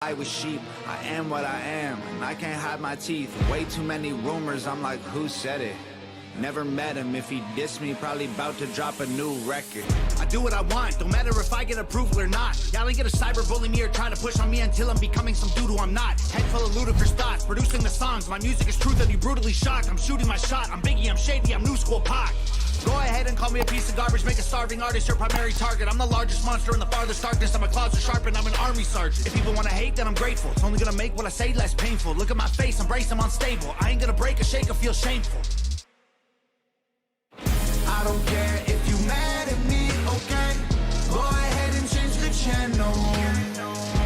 I was sheep, I am what I am, and I can't hide my teeth. Way too many rumors, I'm like, who said it? Never met him, if he dissed me, probably about to drop a new record. I do what I want, don't matter if I get approval or not. Y'all ain't gonna cyberbully me or trying to push on me until I'm becoming some dude who I'm not. Head full of ludicrous thoughts, producing the songs. My music is truth and you brutally shocked. I'm shooting my shot, I'm Biggie, I'm Shady, I'm New School Pac. Go ahead and call me a piece of garbage, make a starving artist your primary target. I'm the largest monster in the farthest darkness, I'm a closet sharp and I'm an army sergeant. If people wanna hate, then I'm grateful. It's only gonna make what I say less painful. Look at my face, embrace, I'm unstable. I ain't gonna break or shake or feel shameful. I don't care if you mad at me, okay? Go ahead and change the channel.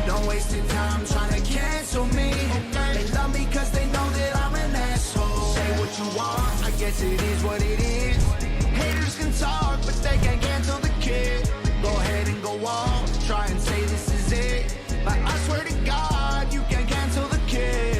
Don't waste your time trying to cancel me, okay? They love me cause they know that I'm an asshole. Say what you want, I guess it is what it is. Haters can talk, but they can't cancel the kid. Go ahead and go on, try and say this is it. But I swear to God, you can't cancel the kid.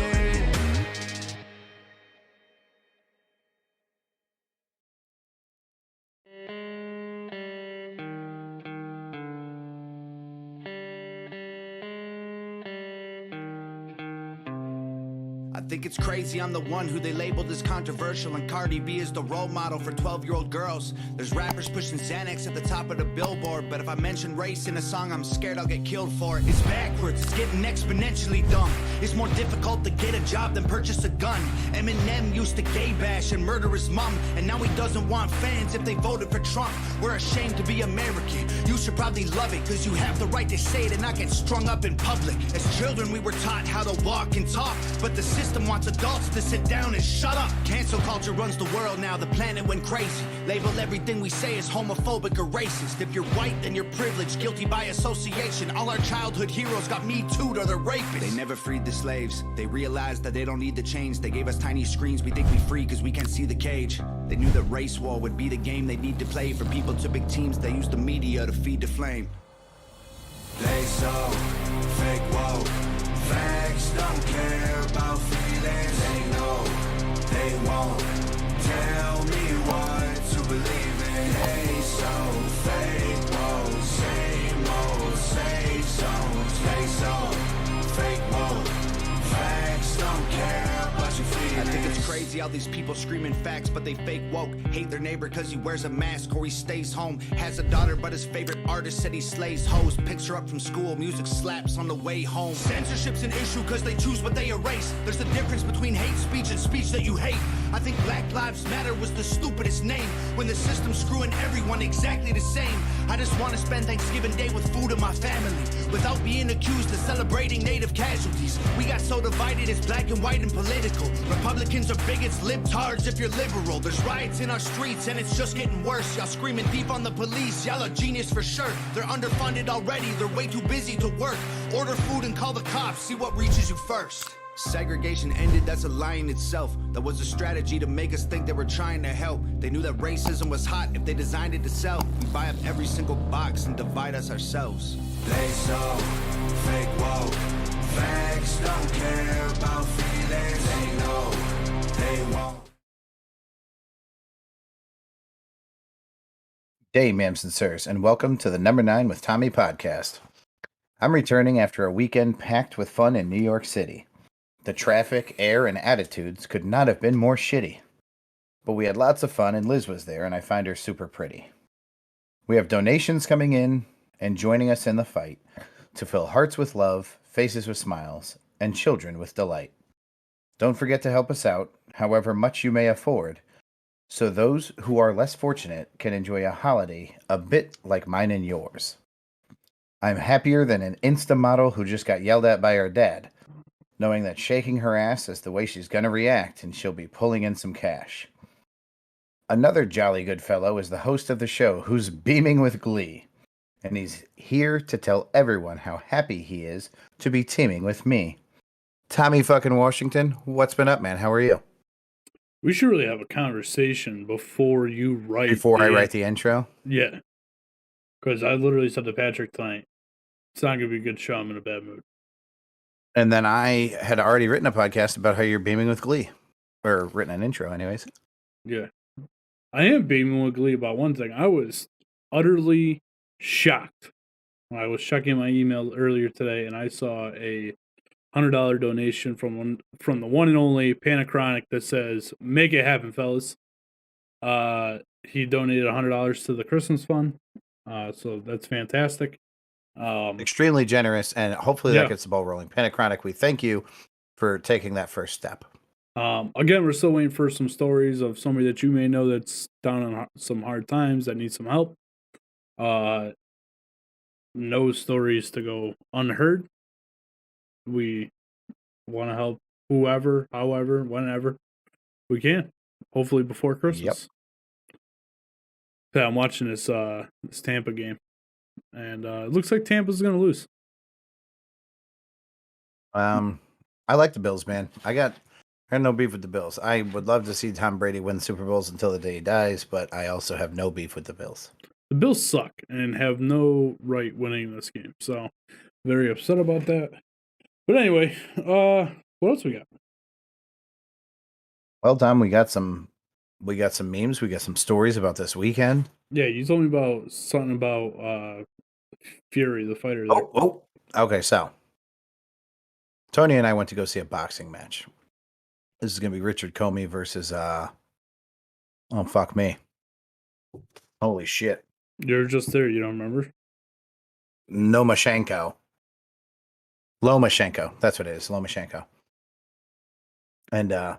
I think it's crazy I'm the one who they labeled as controversial, and Cardi B is the role model for 12-year-old girls. There's rappers pushing Xanax at the top of the billboard, but if I mention race in a song, I'm scared I'll get killed for it. It's backwards, it's getting exponentially dumb. It's more difficult to get a job than purchase a gun. Eminem used to gay bash and murder his mom, and now he doesn't want fans if they voted for Trump. We're ashamed to be American. You should probably love it, cause you have the right to say it and not get strung up in public. As children we were taught how to walk and talk, but the system wants adults to sit down and shut up. Cancel culture runs the world now, the planet went crazy. Label everything we say as homophobic or racist. If you're white, then you're privileged, guilty by association. All our childhood heroes got Me Too'd or they're rapists. They never freed the slaves. They realized that they don't need to change. They gave us tiny screens, we think we free cause we can't see the cage. They knew that race war would be the game they need to play. For people to big teams, they use the media to feed the flame. They so fake woke. Facts don't care about feelings. They know they won't tell me what to believe in. They so fake woke. Same old safe zones. They so fake woke. Facts don't care about your feelings. I think it's crazy how these people screaming facts, but they fake woke. Hate their neighbor cause he wears a mask or he stays home. Has a daughter but his favorite artist said he slays hoes. Picks her up from school, music slaps on the way home. Censorship's an issue cause they choose what they erase. There's a difference between hate speech and speech that you hate. I think Black Lives Matter was the stupidest name, when the system's screwing everyone exactly the same. I just want to spend Thanksgiving Day with food and my family, without being accused of celebrating native casualties. We got so divided, it's black and white and political. Republicans are bigots, libtards if you're liberal. There's riots in our streets and it's just getting worse. Y'all screaming deep on the police, y'all are genius for sure. They're underfunded already, they're way too busy to work. Order food and call the cops, see what reaches you first. Segregation ended, that's a lie in itself. That was a strategy to make us think they were trying to help. They knew that racism was hot if they designed it to sell. We buy up every single box and divide us ourselves. They so fake woke. Facts don't care about feelings. They know they won't. Day, ma'ams and sirs, and welcome to the Number 9 with Tommy podcast. I'm returning after a weekend packed with fun in New York City. The traffic, air, and attitudes could not have been more shitty. But we had lots of fun and Liz was there and I find her super pretty. We have donations coming in and joining us in the fight to fill hearts with love, faces with smiles, and children with delight. Don't forget to help us out, however much you may afford, so those who are less fortunate can enjoy a holiday a bit like mine and yours. I'm happier than an Insta model who just got yelled at by her dad, knowing that shaking her ass is the way she's gonna react and she'll be pulling in some cash. Another jolly good fellow is the host of the show who's beaming with glee, and he's here to tell everyone how happy he is to be teaming with me. Tommy fucking Washington, what's been up, man? How are you? We should really have a conversation before you write. I write the intro? Yeah. Because I literally said to Patrick tonight, it's not going to be a good show. I'm in a bad mood. And then I had already written a podcast about how you're beaming with glee. Or written an intro, anyways. Yeah. I am beaming with glee about one thing. I was utterly shocked when I was checking my email earlier today and I saw a $100 donation from the one and only Panachronic that says, "Make it happen, fellas." He donated $100 to the Christmas fund. So that's fantastic. Extremely generous, and hopefully that gets the ball rolling. Panachronic, we thank you for taking that first step. Again, we're still waiting for some stories of somebody that you may know that's down in some hard times that needs some help. No stories to go unheard. We want to help whoever, however, whenever we can. Hopefully before Christmas. Yeah, I'm watching this Tampa game, and it looks like Tampa's going to lose. I like the Bills, man. I got no beef with the Bills. I would love to see Tom Brady win Super Bowls until the day he dies, but I also have no beef with the Bills. The Bills suck and have no right winning this game, so very upset about that. But anyway, what else we got? Well, Tom, we got some memes. We got some stories about this weekend. Yeah, you told me about something about Fury, the fighter. There. Oh, okay. So Tony and I went to go see a boxing match. This is gonna be Richard Comey versus oh fuck me. Holy shit. You're just there, you don't remember? Lomachenko. That's what it is. Lomachenko. And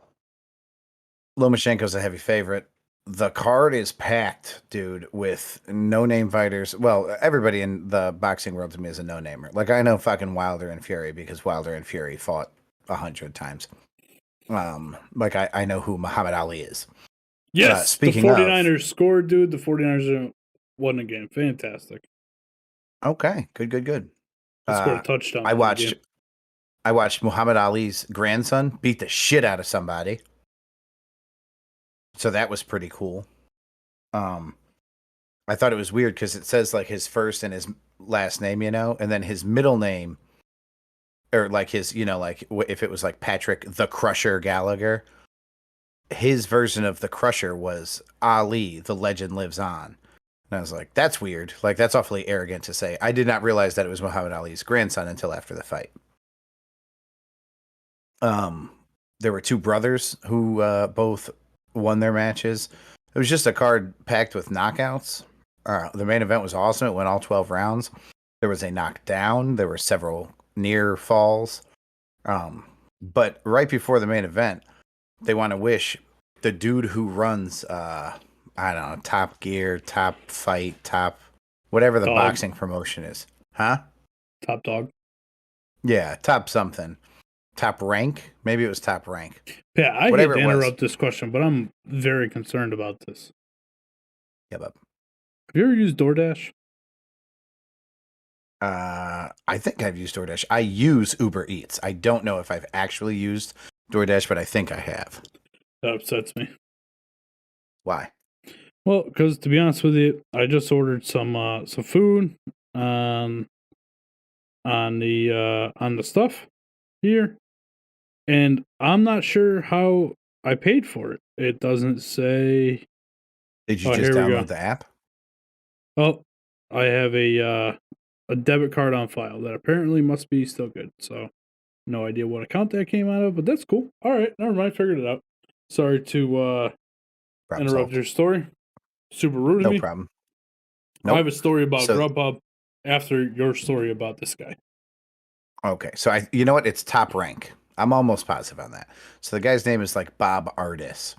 Lomachenko's a heavy favorite. The card is packed, dude, with no-name fighters. Well, everybody in the boxing world to me is a no-namer. Like, I know fucking Wilder and Fury because Wilder and Fury fought 100 times. Like, I know who Muhammad Ali is. Yes, speaking the 49ers scored, dude. The 49ers won the game. Fantastic. Okay, good. They scored a touchdown. I watched Muhammad Ali's grandson beat the shit out of somebody. So that was pretty cool. I thought it was weird because it says like his first and his last name, you know, and then his middle name, or like his, you know, like if it was like Patrick the Crusher Gallagher, his version of the Crusher was Ali, the legend lives on. And I was like, that's weird. Like, that's awfully arrogant to say. I did not realize that it was Muhammad Ali's grandson until after the fight. There were two brothers who both won their matches. It was just a card packed with knockouts. The main event was awesome. It went all 12 rounds. There was a knockdown. There were several near falls. But right before the main event, they want to wish the dude who runs, I don't know, Top Gear, Top Fight, Top, whatever the boxing promotion is. Huh? Top Dog. Yeah, Top something. Top Rank? Maybe it was Top Rank. Yeah, I hate to interrupt this question, but I'm very concerned about this. Yeah, but have you ever used DoorDash? I think I've used DoorDash. I use Uber Eats. I don't know if I've actually used DoorDash, but I think I have. That upsets me. Why? Well, because to be honest with you, I just ordered some food on the stuff here, and I'm not sure how I paid for it. It doesn't say. Did you just download the app? Oh, I have a debit card on file that apparently must be still good. So, no idea what account that came out of, but that's cool. All right, never mind. Figured it out. Sorry to interrupt your story. Super rude of me. No problem. Nope. I have a story about Grubhub after your story about this guy. Okay, so you know what? It's Top Rank. I'm almost positive on that. So the guy's name is like Bob Artis,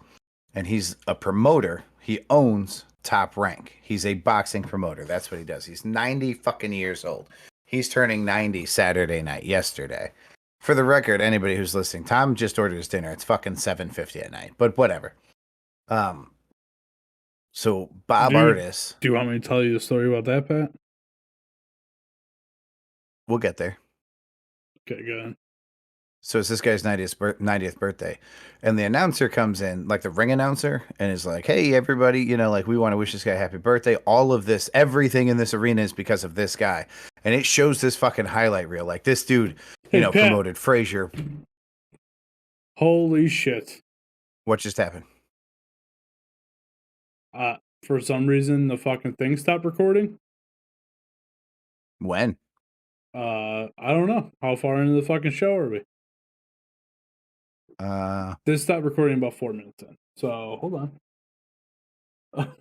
and he's a promoter. He owns Top Rank. He's a boxing promoter. That's what he does. He's 90 fucking years old. He's turning 90 Saturday night, yesterday. For the record, anybody who's listening, Tom just ordered his dinner. It's fucking 7:50 at night, but whatever. So Bob Artis. Do you want me to tell you the story about that, Pat? We'll get there. Okay, go ahead. So it's this guy's 90th birthday. And the announcer comes in, like the ring announcer, and is like, hey, everybody, you know, like we want to wish this guy happy birthday. All of this, everything in this arena is because of this guy. And it shows this fucking highlight reel. Like this dude, Pat, promoted Frazier. Holy shit. What just happened? For some reason, the fucking thing stopped recording. When? I don't know. How far into the fucking show are we? This stopped recording about 4 minutes in. So hold on.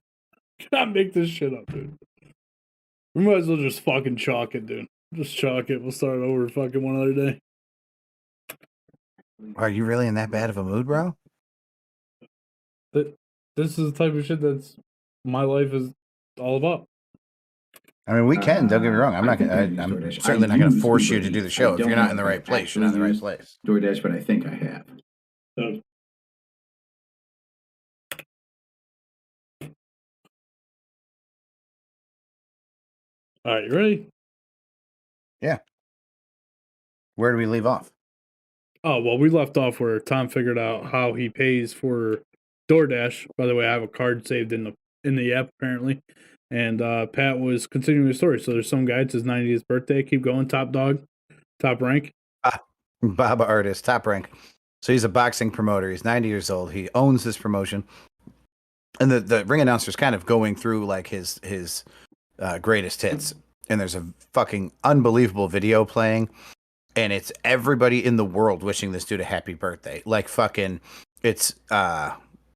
Cannot make this shit up, dude. We might as well just fucking chalk it, dude. Just chalk it. We'll start over fucking one other day. Are you really in that bad of a mood, bro? This is the type of shit that's my life is all about. I mean, we can. Don't get me wrong. I'm certainly not going to force you to do the show. If you're not in the right place, you're not in the right place. DoorDash, but I think I have. So, all right, you ready? Yeah. Where do we leave off? Oh, well, we left off where Tom figured out how he pays for DoorDash. By the way, I have a card saved in the app apparently. And Pat was continuing the story. So there's some guy, it's his 90th birthday. Keep going, top dog, top rank. Baba Artist, top rank. So he's a boxing promoter. He's 90 years old. He owns this promotion. And the ring announcer's kind of going through like his greatest hits. And there's a fucking unbelievable video playing. And it's everybody in the world wishing this dude a happy birthday. Like fucking, it's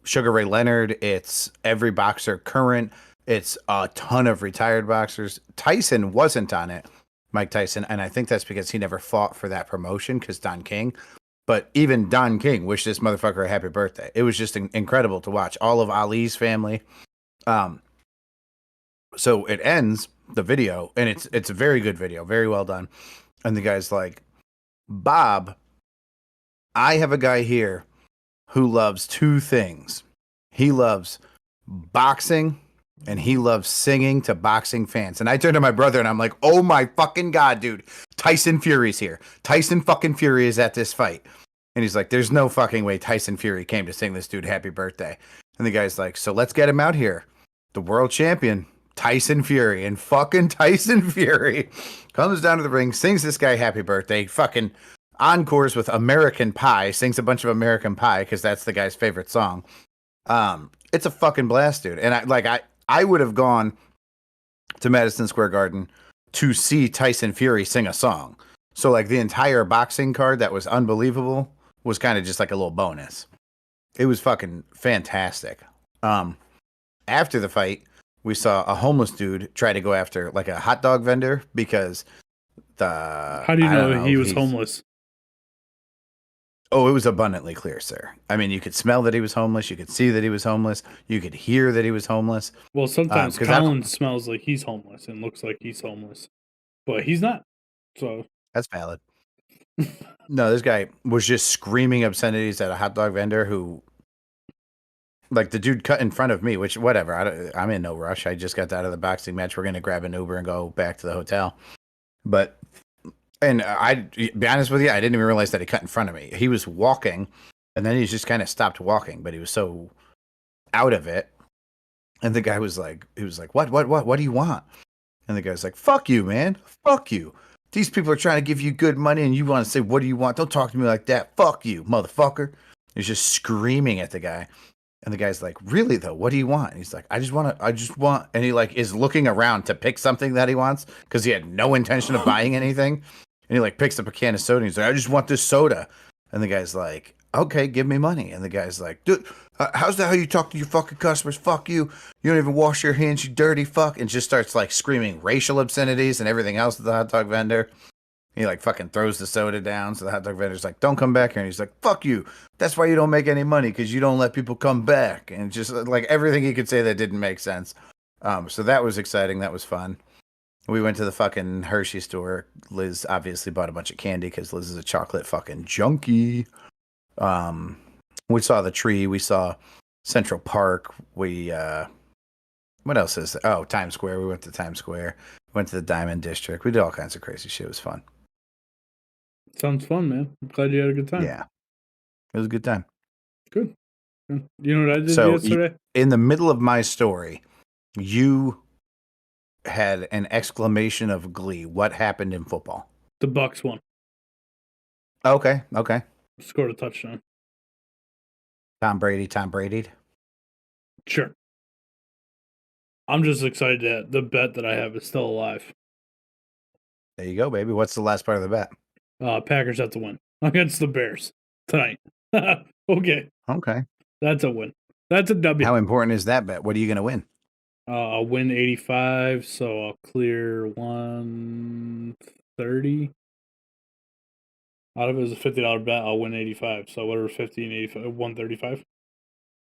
Sugar Ray Leonard. It's every boxer current. It's a ton of retired boxers. Tyson wasn't on it, Mike Tyson. And I think that's because he never fought for that promotion because Don King. But even Don King wished this motherfucker a happy birthday. It was just incredible to watch. All of Ali's family. So it ends, the video, and it's a very good video. Very well done. And the guy's like, Bob, I have a guy here who loves two things. He loves boxing and he loves singing to boxing fans. And I turned to my brother and I'm like, oh my fucking God, dude. Tyson Fury's here. Tyson fucking Fury is at this fight. And he's like, there's no fucking way Tyson Fury came to sing this dude happy birthday. And the guy's like, so let's get him out here. The world champion, Tyson Fury. And fucking Tyson Fury comes down to the ring, sings this guy happy birthday, fucking encores with American Pie, sings a bunch of American Pie because that's the guy's favorite song. It's a fucking blast, dude. And I would have gone to Madison Square Garden to see Tyson Fury sing a song. So like the entire boxing card that was unbelievable was kind of just like a little bonus. It was fucking fantastic. After the fight, we saw a homeless dude try to go after like a hot dog vendor because How do you know he was homeless? Oh, it was abundantly clear, sir. I mean, you could smell that he was homeless. You could see that he was homeless. You could hear that he was homeless. Well, sometimes Colin smells like he's homeless and looks like he's homeless, but he's not. So that's valid. No, this guy was just screaming obscenities at a hot dog vendor who, like, the dude cut in front of me, which, whatever. I'm in no rush. I just got out of the boxing match. We're going to grab an Uber and go back to the hotel. But... And be honest with you, I didn't even realize that he cut in front of me. He was walking, and then he just kind of stopped walking, but he was so out of it. And the guy was like, what do you want? And the guy's like, fuck you, man. Fuck you. These people are trying to give you good money, and you want to say, what do you want? Don't talk to me like that. Fuck you, motherfucker. He's just screaming at the guy. And the guy's like, really, though? What do you want? And he's like, I just want. And he like is looking around to pick something that he wants because he had no intention of buying anything. And he like picks up a can of soda. And he's like, I just want this soda. And the guy's like, okay, give me money. And the guy's like, dude, how's that how you talk to your fucking customers? Fuck you. You don't even wash your hands, you dirty fuck. And just starts like screaming racial obscenities and everything else at the hot dog vendor. He like fucking throws the soda down. So the hot dog vendor's like, don't come back here. And he's like, fuck you. That's why you don't make any money, because you don't let people come back. And just like everything he could say that didn't make sense. So that was exciting. That was fun. We went to the fucking Hershey store. Liz obviously bought a bunch of candy because Liz is a chocolate fucking junkie. We saw the tree. We saw Central Park. We, what else is there? Oh, Times Square. We went to Times Square. Went to the Diamond District. We did all kinds of crazy shit. It was fun. Sounds fun, man. I'm glad you had a good time. Yeah. It was a good time. Good. You know what I did yesterday? In the middle of my story, you had an exclamation of glee. What happened in football? The Bucks won. Okay. Scored a touchdown. Tom Brady. Sure. I'm just excited that the bet that I have is still alive. There you go, baby. What's the last part of the bet? Packers have to win against the Bears tonight. Okay, Okay. that's a win. That's a W. How important is that bet? What are you going to win? I'll win 85, so I'll clear 130. Out of it was a $50 bet. I'll win 85. So whatever 50 and 85, 135.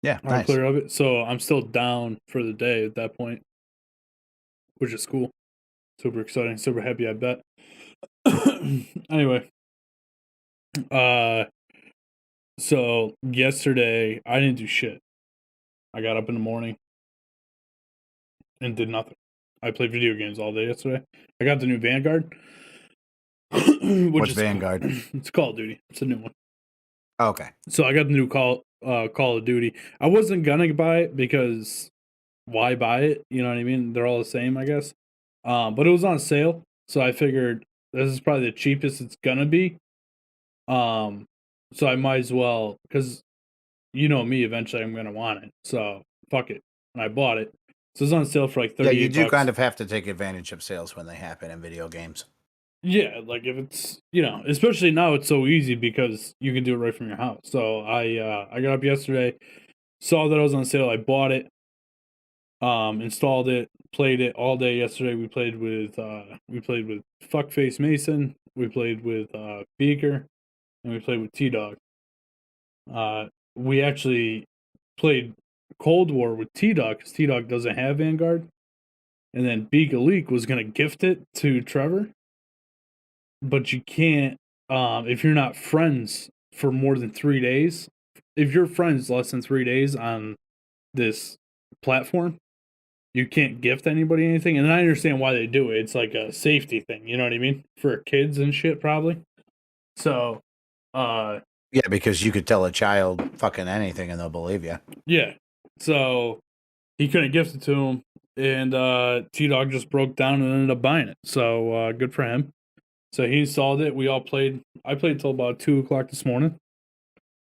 Yeah, I'll nice. clear of it. So I'm still down for the day at that point, which is cool. Super exciting. Super happy. I bet. Anyway, so yesterday I didn't do shit. I got up in the morning and did nothing. I played video games all day yesterday. I got the new Vanguard. What's Vanguard? It's Call of Duty. It's a new one. Okay. So I got the new Call of Duty. I wasn't gonna buy it because why buy it? You know what I mean? They're all the same, I guess. But it was on sale, so I figured this is probably the cheapest it's gonna be. So I might as well, because you know me, eventually I'm gonna want it. So fuck it, and I bought it. So it's on sale for like $38. Yeah, you do kind of have to take advantage of sales when they happen in video games. Yeah, like if it's, especially now it's so easy because you can do it right from your house. So I got up yesterday, saw that it was on sale, I bought it, installed it, played it all day yesterday. We played with Fuckface Mason, we played with Beaker, and we played with T-Dog. We actually played Cold War with T-Dog because T-Dog doesn't have Vanguard. And then Beaker Leak was going to gift it to Trevor. But you can't, if you're not friends for more than 3 days. If you're friends less than 3 days on this platform, you can't gift anybody anything. And I understand why they do it. It's like a safety thing. You know what I mean? For kids and shit, probably. So, yeah, because you could tell a child fucking anything and they'll believe you. Yeah. So he couldn't gift it to him, and T-Dog just broke down and ended up buying it. So good for him. So he installed it. We all played. I played till about 2 o'clock this morning.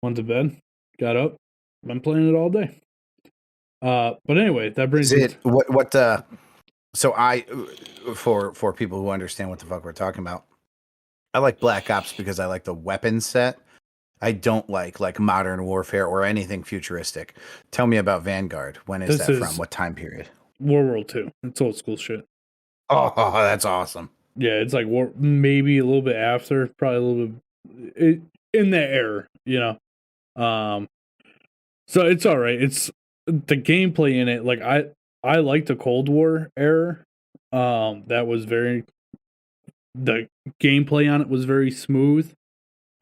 Went to bed. Got up. Been playing it all day. But anyway, that brings it what so I for people who understand what the fuck we're talking about. I like Black Ops because I like the weapon set. I don't like Modern Warfare or anything futuristic. Tell me about Vanguard. When is that from? What time period? World War II. It's old school shit. Oh, that's awesome. Yeah, it's like maybe a little bit after, probably a little bit in that era, So it's all right. It's the gameplay in it. Like I like the Cold War era. That was the gameplay on it was very smooth.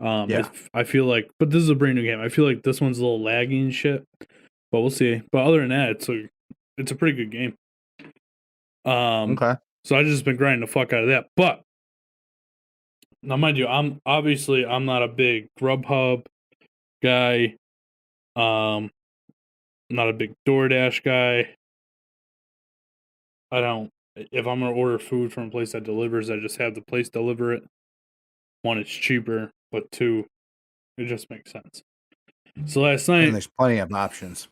Yeah. I feel like, but this is a brand new game. I feel like this one's a little laggy and shit, but we'll see. But other than that, it's a pretty good game. Okay. So I just been grinding the fuck out of that. But now, mind you, I'm not a big Grubhub guy. Not a big DoorDash guy. If I'm gonna order food from a place that delivers, I just have the place deliver it. One, it's cheaper, but two, it just makes sense. So last night, and there's plenty of options.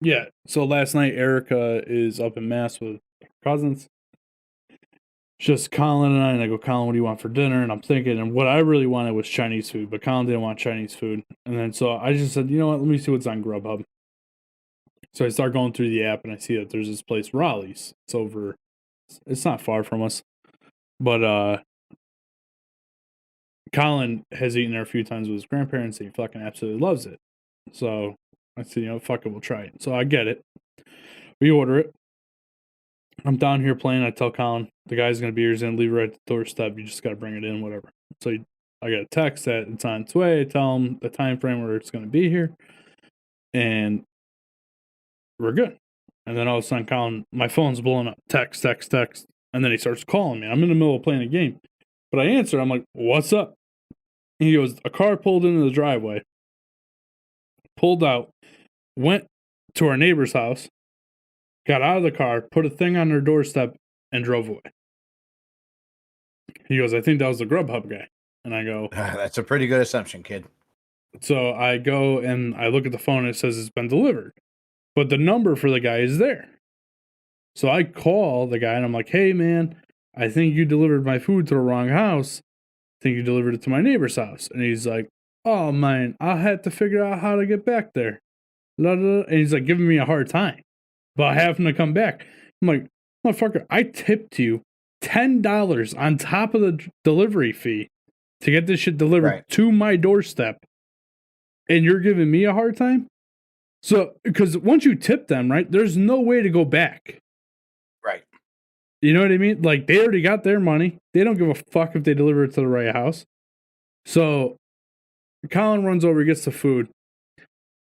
Yeah. So last night, Erica is up in Mass with her cousins. Just Colin and I go, Colin, what do you want for dinner? And I'm thinking, and what I really wanted was Chinese food, but Colin didn't want Chinese food. And then so I just said, you know what? Let me see what's on Grubhub. So I start going through the app and I see that there's this place, Raleigh's. It's not far from us. But Colin has eaten there a few times with his grandparents and he fucking absolutely loves it. So I said, fuck it, we'll try it. So I get it. We order it. I'm down here playing. I tell Colin, the guy's going to be here. He's going to leave right at the doorstep. You just got to bring it in, whatever. So I got a text that it's on its way. I tell him the time frame where it's going to be here. And we're good. And then all of a sudden, Colin, my phone's blowing up. Text. And then he starts calling me. I'm in the middle of playing a game. But I answer. I'm like, what's up? And he goes, a car pulled into the driveway. Pulled out. Went to our neighbor's house. Got out of the car, put a thing on their doorstep, and drove away. He goes, I think that was the Grubhub guy. And I go, that's a pretty good assumption, kid. So I go and I look at the phone and it says it's been delivered. But the number for the guy is there. So I call the guy and I'm like, hey, man, I think you delivered my food to the wrong house. I think you delivered it to my neighbor's house. And he's like, oh, man, I had to figure out how to get back there. And he's like giving me a hard time about having to come back. I'm like, motherfucker, I tipped you $10 on top of the delivery fee to get this shit delivered to my doorstep. And you're giving me a hard time? So, because once you tip them, right, there's no way to go back. Right. You know what I mean? Like, they already got their money. They don't give a fuck if they deliver it to the right house. So, Colin runs over, gets the food.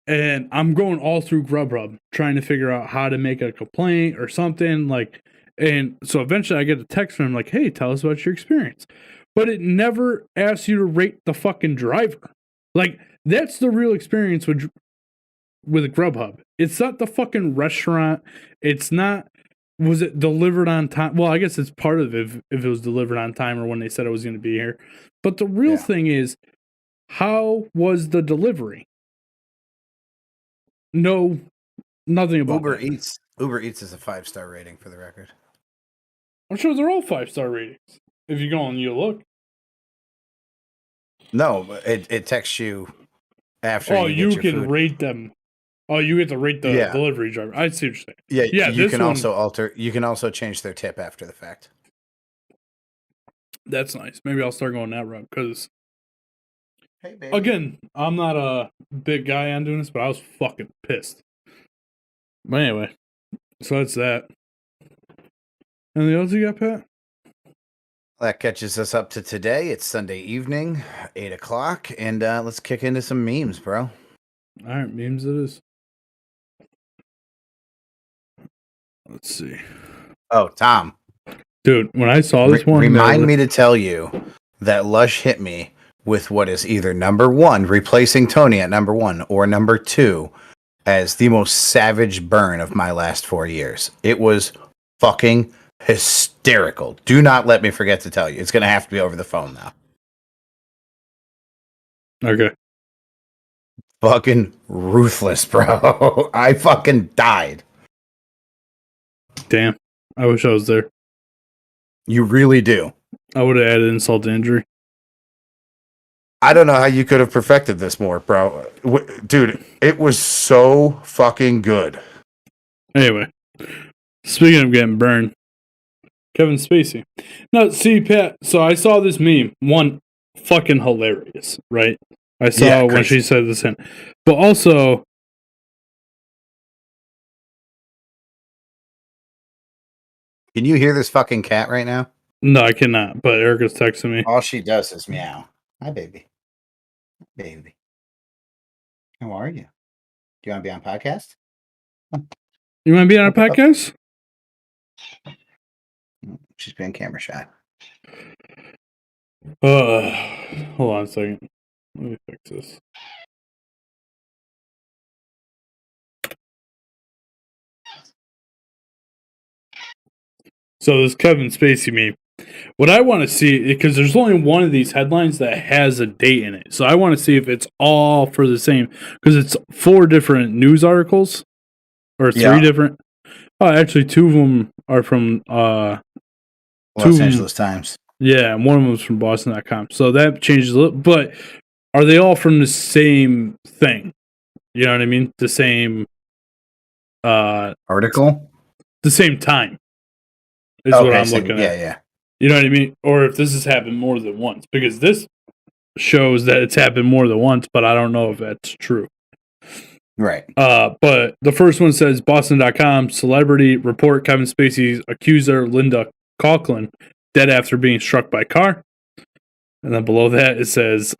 And I'm going all through Grubhub, trying to figure out how to make a complaint or something. Like, and so eventually I get a text from him like, hey, tell us about your experience. But it never asks you to rate the fucking driver. Like, that's the real experience with Grubhub. It's not the fucking restaurant. It's not, was it delivered on time? Well, I guess it's part of it if it was delivered on time or when they said it was going to be here. But the real thing is, how was the delivery? No, nothing about Uber that. Eats. Uber Eats is a 5-star rating for the record. I'm sure they're all 5-star ratings. If you go and you look. No, it texts you after. Oh, you can food. rate them. Oh, you get to rate the delivery driver. I see what you're saying. Yeah. You can also alter. You can also change their tip after the fact. That's nice. Maybe I'll start going that route because. Hey, baby. Again, I'm not a big guy on doing this, but I was fucking pissed. But anyway, so that's that. Anything else you got, Pat? That catches us up to today. It's Sunday evening, 8 o'clock, and let's kick into some memes, bro. All right, memes it is. Let's see. Oh, Tom. Dude, when I saw this one... Remind me to tell you that Lush hit me with what is either number 1, replacing Tony at number 1, or number 2 as the most savage burn of my last 4 years. It was fucking hysterical. Do not let me forget to tell you. It's going to have to be over the phone now. Okay. Fucking ruthless, bro. I fucking died. Damn. I wish I was there. You really do. I would have added insult to injury. I don't know how you could have perfected this more, bro. Dude, it was so fucking good. Anyway, speaking of getting burned, Kevin Spacey. Now, see, Pat, so I saw this meme. One, fucking hilarious, right? I saw when she said this in. But also... Can you hear this fucking cat right now? No, I cannot, but Erica's texting me. All she does is meow. Hi, baby. Baby. How are you? Do you want to be on podcast? You want to be on a podcast? She's being camera shy. Hold on a second. Let me fix this. So this Kevin Spacey meme. What I want to see, because there's only one of these headlines that has a date in it. So I want to see if it's all for the same, because it's 4 different news articles, or 3 different. Oh, actually 2 of them are from Los Angeles Times. Yeah, and one of them was from Boston.com. So that changes a little, but are they all from the same thing? You know what I mean? The same article? The same time is what I'm looking at. Yeah. You know what I mean? Or if this has happened more than once. Because this shows that it's happened more than once, but I don't know if that's true. Right. But the first one says Boston.com celebrity report Kevin Spacey's accuser Linda Coughlin dead after being struck by car. And then below that it says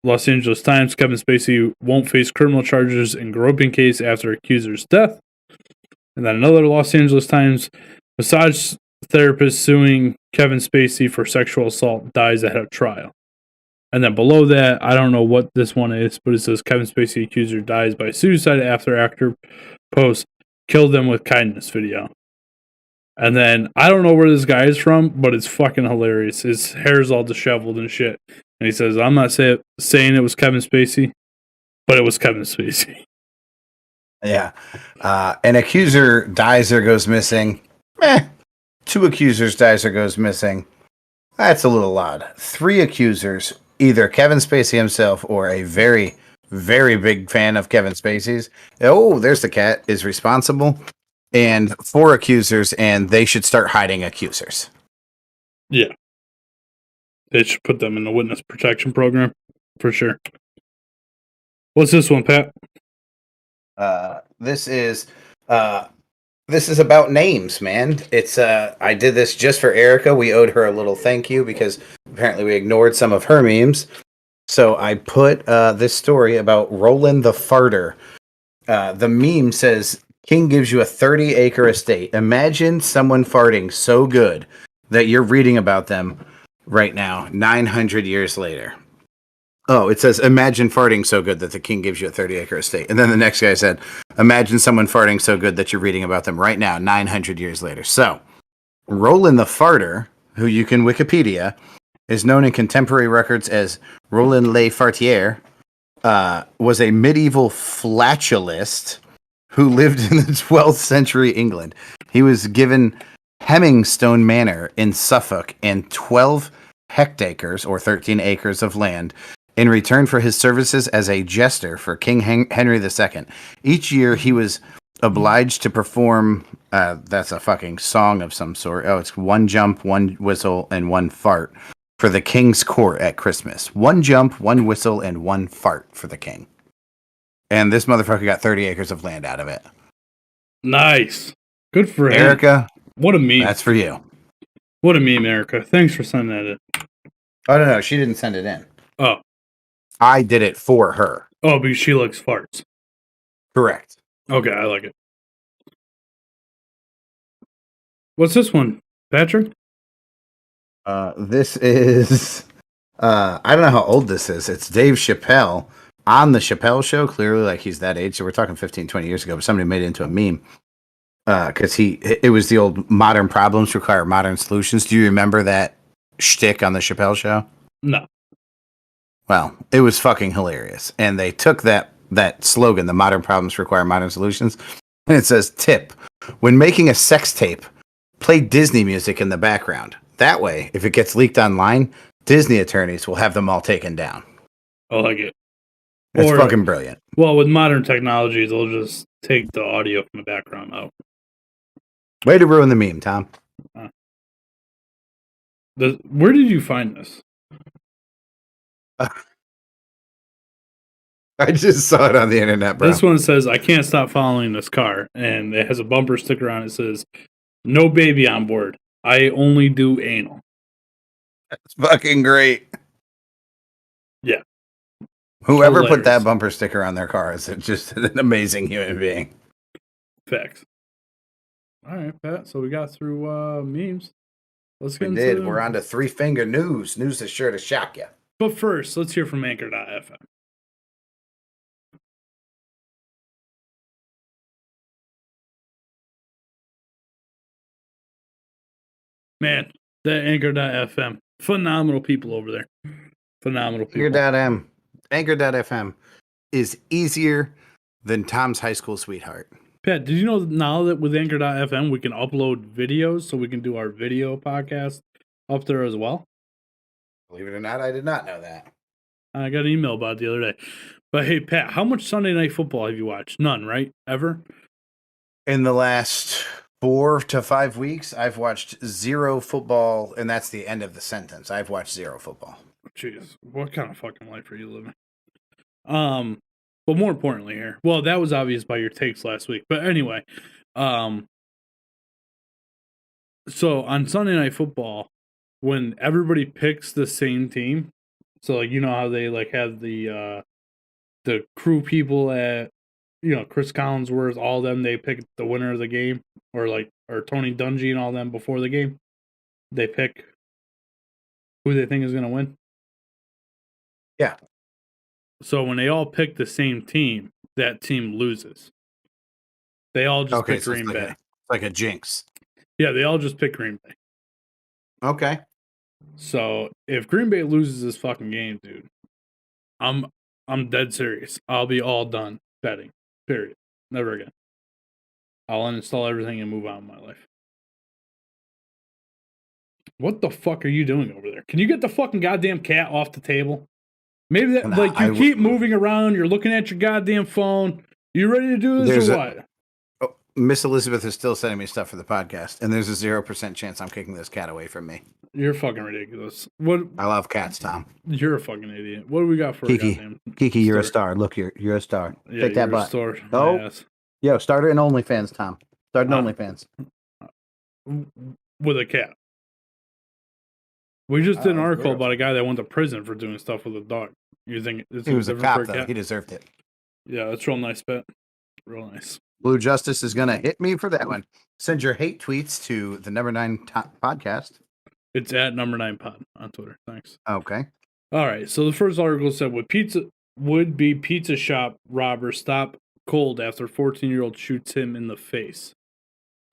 Los Angeles Times Kevin Spacey won't face criminal charges in groping case after accuser's death. And then another Los Angeles Times massage therapist suing Kevin Spacey for sexual assault dies ahead of trial. And then below that, I don't know what this one is, but it says Kevin Spacey accuser dies by suicide after actor post killed them with kindness video. And then I don't know where this guy is from, but it's fucking hilarious. His hair's all disheveled and shit. And he says, I'm not saying it was Kevin Spacey, but it was Kevin Spacey. Yeah. An accuser dies or goes missing. 2 accusers dies or goes missing. That's a little odd. 3 accusers, either Kevin Spacey himself or a very, very big fan of Kevin Spacey's. Oh, there's the cat, is responsible. And 4 accusers, and they should start hiding accusers. Yeah. They should put them in the witness protection program for sure. What's this one, Pat? This is about names, man. It's I did this just for Erica. We owed her a little thank you because apparently we ignored some of her memes. So I put this story about Roland the Farter. The meme says, King gives you a 30-acre estate. Imagine someone farting so good that you're reading about them right now, 900 years later. Oh, it says, imagine farting so good that the king gives you a 30-acre estate. And then the next guy said, imagine someone farting so good that you're reading about them right now, 900 years later. So, Roland the Farter, who you can Wikipedia, is known in contemporary records as Roland le Fartier, was a medieval flatulist who lived in the 12th century England. He was given Hemmingstone Manor in Suffolk and 12 hectares, or 13 acres of land, in return for his services as a jester for King Henry II. Each year he was obliged to perform, that's a fucking song of some sort. Oh, it's 1 jump, 1 whistle, and 1 fart for the king's court at Christmas. 1 jump, 1 whistle, and 1 fart for the king. And this motherfucker got 30 acres of land out of it. Nice. Good for him. Erica, what a meme. That's for you. What a meme, Erica. Thanks for sending that in. Oh, no, she didn't send it in. Oh. I did it for her. Oh, because she likes farts. Correct. Okay, I like it. What's this one, Patrick? This is, I don't know how old this is. It's Dave Chappelle on the Chappelle Show. Clearly, like, he's that age. So we're talking 15, 20 years ago, but somebody made it into a meme. Because it was the old modern problems require modern solutions. Do you remember that shtick on the Chappelle Show? No. Well, it was fucking hilarious. And they took that slogan, the modern problems require modern solutions, and it says, tip, when making a sex tape, play Disney music in the background. That way, if it gets leaked online, Disney attorneys will have them all taken down. I like it. It's fucking brilliant. Well, with modern technology, they'll just take the audio from the background out. Way to ruin the meme, Tom. Where did you find this? I just saw it on the internet, bro. This one says, I can't stop following this car. And it has a bumper sticker on it that says, no baby on board. I only do anal. That's fucking great. Yeah. Whoever Hilarious. put that bumper sticker on their car is just an amazing human being. Facts. All right, Pat. So we got through memes. Let's get into... We're on to 3-finger news. News that's sure to shock you. But first, let's hear from Anchor.fm. Man, that Anchor.fm. Phenomenal people over there. Phenomenal people. Anchor.fm is easier than Tom's high school sweetheart. Pat, did you know now that with Anchor.fm we can upload videos so we can do our video podcast up there as well? Believe it or not, I did not know that. I got an email about it the other day. But hey, Pat, how much Sunday Night Football have you watched? None, right? Ever? In the last 4 to 5 weeks, I've watched 0 football, and that's the end of the sentence. I've watched 0 football. Jeez, what kind of fucking life are you living? But more importantly here, well, that was obvious by your takes last week. But anyway, so on Sunday Night Football, when everybody picks the same team, so like, you know how they like have the crew people at, you know, Chris Collinsworth, all them, they pick the winner of the game, or Tony Dungy and all them before the game, they pick who they think is going to win. Yeah. So when they all pick the same team, that team loses. They all just pick Green Bay. It's like a jinx. Yeah, they all just pick Green Bay. Okay. So if Green Bay loses this fucking game, dude, I'm dead serious. I'll be all done betting. Period. Never again. I'll uninstall everything and move on with my life. What the fuck are you doing over there? Can you get the fucking goddamn cat off the table? Maybe that, Nah, like, you keep moving around. You're looking at your goddamn phone. You ready to do this or what? Miss Elizabeth is still sending me stuff for the podcast, and there's a 0% chance I'm kicking this cat away from me. You're fucking ridiculous. What? I love cats, Tom. You're a fucking idiot. What do we got for Kiki, you're a star. Look, you're a star. Yeah, take that butt. Oh, yo, start it in OnlyFans, Tom. Start in OnlyFans with a cat. We just did an article about a guy that went to prison for doing stuff with a dog. You think he was a cop, though? He deserved it. Yeah, that's real nice, bet. Real nice. Blue Justice is gonna hit me for that one. Send your hate tweets to the number 9 podcast. It's at number 9 pod on Twitter. Thanks. Okay. All right. So the first article said, would be pizza shop robber stop cold after 14-year-old shoots him in the face.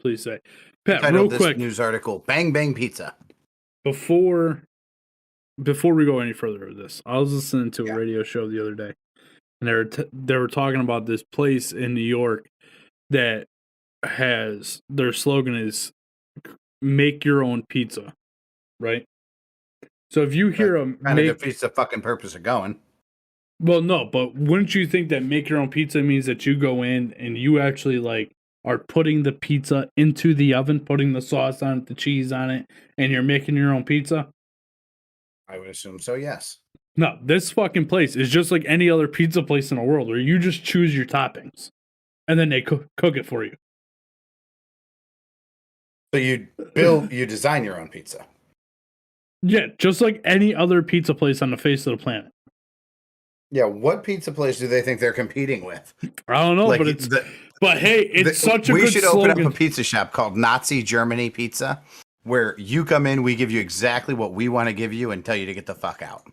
Please say, Pat, real quick. News article: Bang Bang Pizza. Before we go any further with this, I was listening to a radio show the other day, and they were talking about this place in New York that has their slogan is "Make your own pizza," right? So if you hear them, kind of defeats the fucking purpose of going. Well, no, but wouldn't you think that make your own pizza means that you go in and you actually like are putting the pizza into the oven, putting the sauce on it, the cheese on it, and you're making your own pizza? I would assume so, yes. No, this fucking place is just like any other pizza place in the world where you just choose your toppings and then they cook it for you. So you design your own pizza. Yeah, just like any other pizza place on the face of the planet. Yeah, what pizza place do they think they're competing with? I don't know, like, but hey, it's such a good slogan. We should open up a pizza shop called Nazi Germany Pizza, where you come in, we give you exactly what we want to give you and tell you to get the fuck out.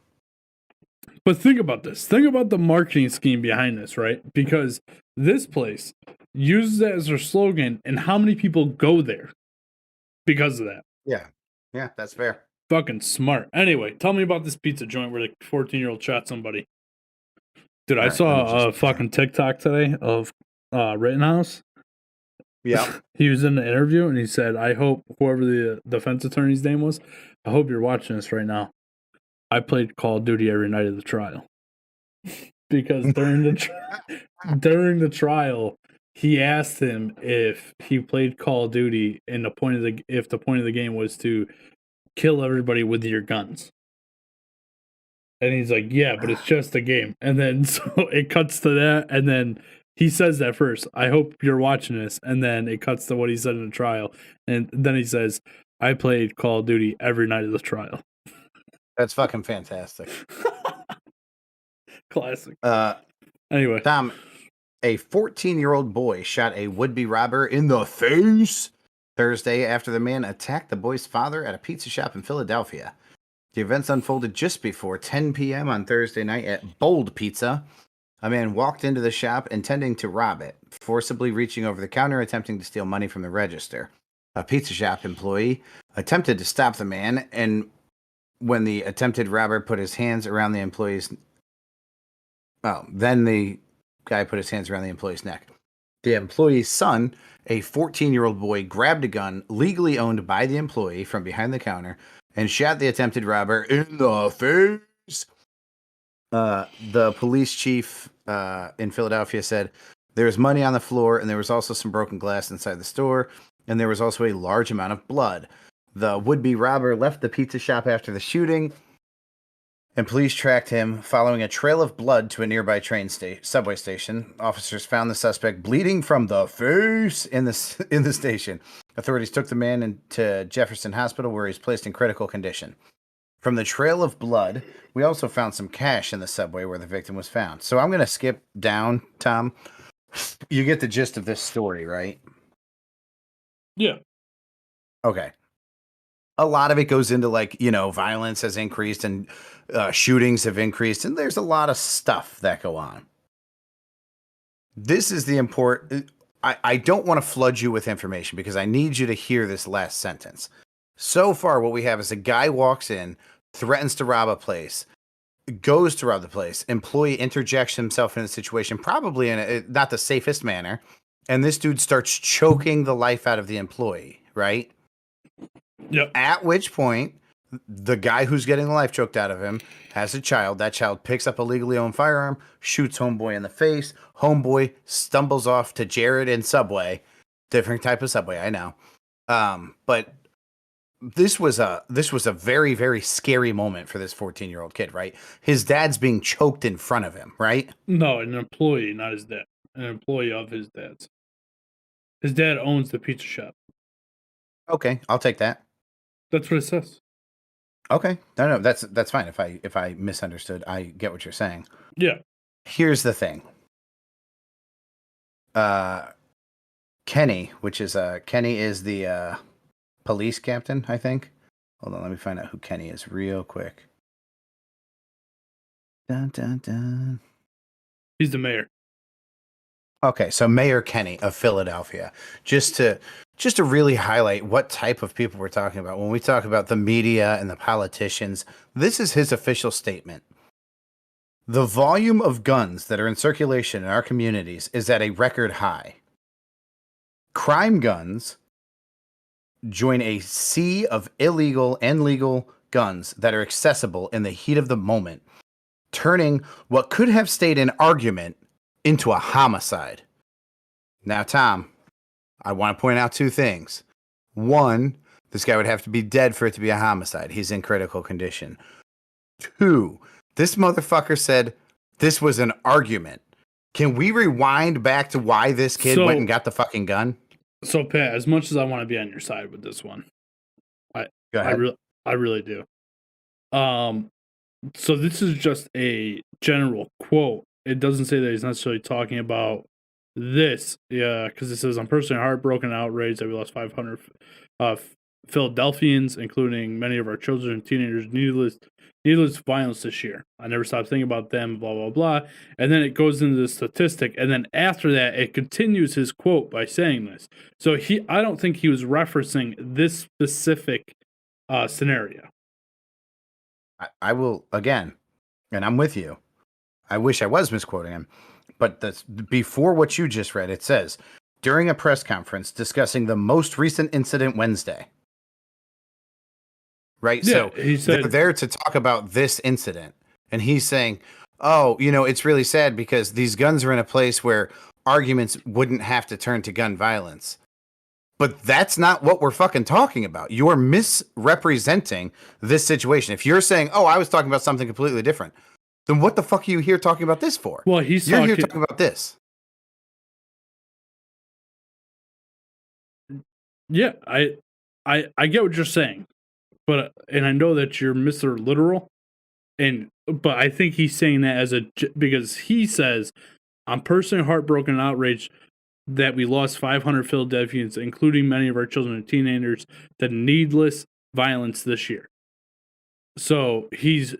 But think about this. Think about the marketing scheme behind this, right? Because this place uses that as their slogan, and how many people go there because of that? Yeah, that's fair. Fucking smart. Anyway, tell me about this pizza joint where the 14-year-old shot somebody. Dude, I saw a fucking TikTok today of Rittenhouse. Yeah. He was in the interview and he said, I hope whoever the defense attorney's name was, I hope you're watching this right now. I played Call of Duty every night of the trial. Because during the trial, he asked him if he played Call of Duty and if the point of the game was to kill everybody with your guns. And he's like, yeah, but it's just a game. And then so it cuts to that, and then he says that first. I hope you're watching this. And then it cuts to what he said in the trial. And then he says, I played Call of Duty every night of the trial. That's fucking fantastic. Classic. Anyway. Tom, a 14-year-old boy shot a would-be robber in the face Thursday after the man attacked the boy's father at a pizza shop in Philadelphia. The events unfolded just before 10 p.m. on Thursday night at Bold Pizza. A man walked into the shop intending to rob it, forcibly reaching over the counter, attempting to steal money from the register. A pizza shop employee attempted to stop the man, and when the attempted robber put his hands around the employee's... then the guy put his hands around the employee's neck. The employee's son, a 14-year-old boy, grabbed a gun legally owned by the employee from behind the counter and shot the attempted robber in the face. The police chief in Philadelphia said there was money on the floor and there was also some broken glass inside the store, and there was also a large amount of blood. The would-be robber left the pizza shop after the shooting, and police tracked him following a trail of blood to a nearby subway station. Officers found the suspect bleeding from the face in the station. Authorities took the man into Jefferson Hospital, where he's placed in critical condition. From the trail of blood, we also found some cash in the subway where the victim was found. So I'm going to skip down, Tom. You get the gist of this story, right? Yeah. Okay. A lot of it goes into, like, violence has increased and shootings have increased, and there's a lot of stuff that go on. This is the important... I don't want to flood you with information because I need you to hear this last sentence. So far, what we have is a guy walks in, threatens to rob a place, goes to rob the place, employee interjects himself in the situation, probably in not the safest manner, and this dude starts choking the life out of the employee, right? Yep. At which point, the guy who's getting the life choked out of him has a child. That child picks up a legally owned firearm, shoots Homeboy in the face. Homeboy stumbles off to Jared in Subway. Different type of Subway, I know. But this was a very, very scary moment for this 14-year-old kid, right? His dad's being choked in front of him, right? No, an employee, not his dad. An employee of his dad's. His dad owns the pizza shop. Okay, I'll take that. That's what it says. Okay, no, that's fine. If I misunderstood, I get what you're saying. Yeah. Here's the thing. Kenny, which is Kenny is the police captain, I think. Hold on, let me find out who Kenny is real quick. Dun dun dun. He's the mayor. Okay, so Mayor Kenny of Philadelphia. Just to really highlight what type of people we're talking about. When we talk about the media and the politicians, this is his official statement. The volume of guns that are in circulation in our communities is at a record high. Crime guns join a sea of illegal and legal guns that are accessible in the heat of the moment, turning what could have stayed an argument into a homicide. Now, Tom, I want to point out two things. One, this guy would have to be dead for it to be a homicide. He's in critical condition. Two, this motherfucker said this was an argument. Can we rewind back to why this kid went and got the fucking gun? So, Pat, as much as I want to be on your side with this one, I really do. So this is just a general quote. It doesn't say that he's necessarily talking about this. Yeah, because it says, I'm personally heartbroken and outraged that we lost 500 Philadelphians, including many of our children and teenagers, needless violence this year. I never stopped thinking about them, blah, blah, blah. And then it goes into the statistic. And then after that, it continues his quote by saying this. So I don't think he was referencing this specific scenario. I will, again, and I'm with you. I wish I was misquoting him. But before what you just read, it says, during a press conference discussing the most recent incident Wednesday. Right? Yeah, so he said, they're there to talk about this incident. And he's saying, oh, it's really sad because these guns are in a place where arguments wouldn't have to turn to gun violence. But that's not what we're fucking talking about. You're misrepresenting this situation. If you're saying, oh, I was talking about something completely different, then what the fuck are you here talking about this for? Well, you're here talking about this. Yeah, I get what you're saying. And I know that you're Mr. Literal, but I think he's saying that because he says, I'm personally heartbroken and outraged that we lost 500 Philadelphians, including many of our children and teenagers, to needless violence this year. So he's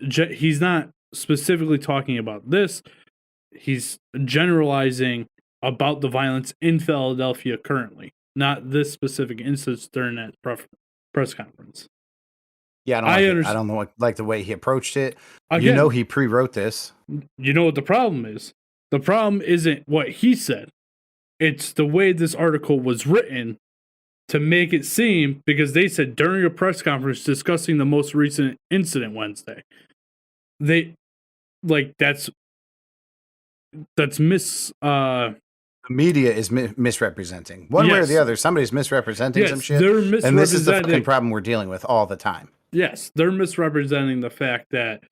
not specifically talking about this. He's generalizing about the violence in Philadelphia currently, not this specific instance during that press conference. Yeah, I don't know like the way he approached it. Again, he pre-wrote this. You know what the problem is? The problem isn't what he said. It's the way this article was written to make it seem, because they said during a press conference discussing the most recent incident Wednesday. That's the media is misrepresenting one way or the other. Somebody's misrepresenting some shit. And this is the fucking problem we're dealing with all the time. Yes, they're misrepresenting the fact that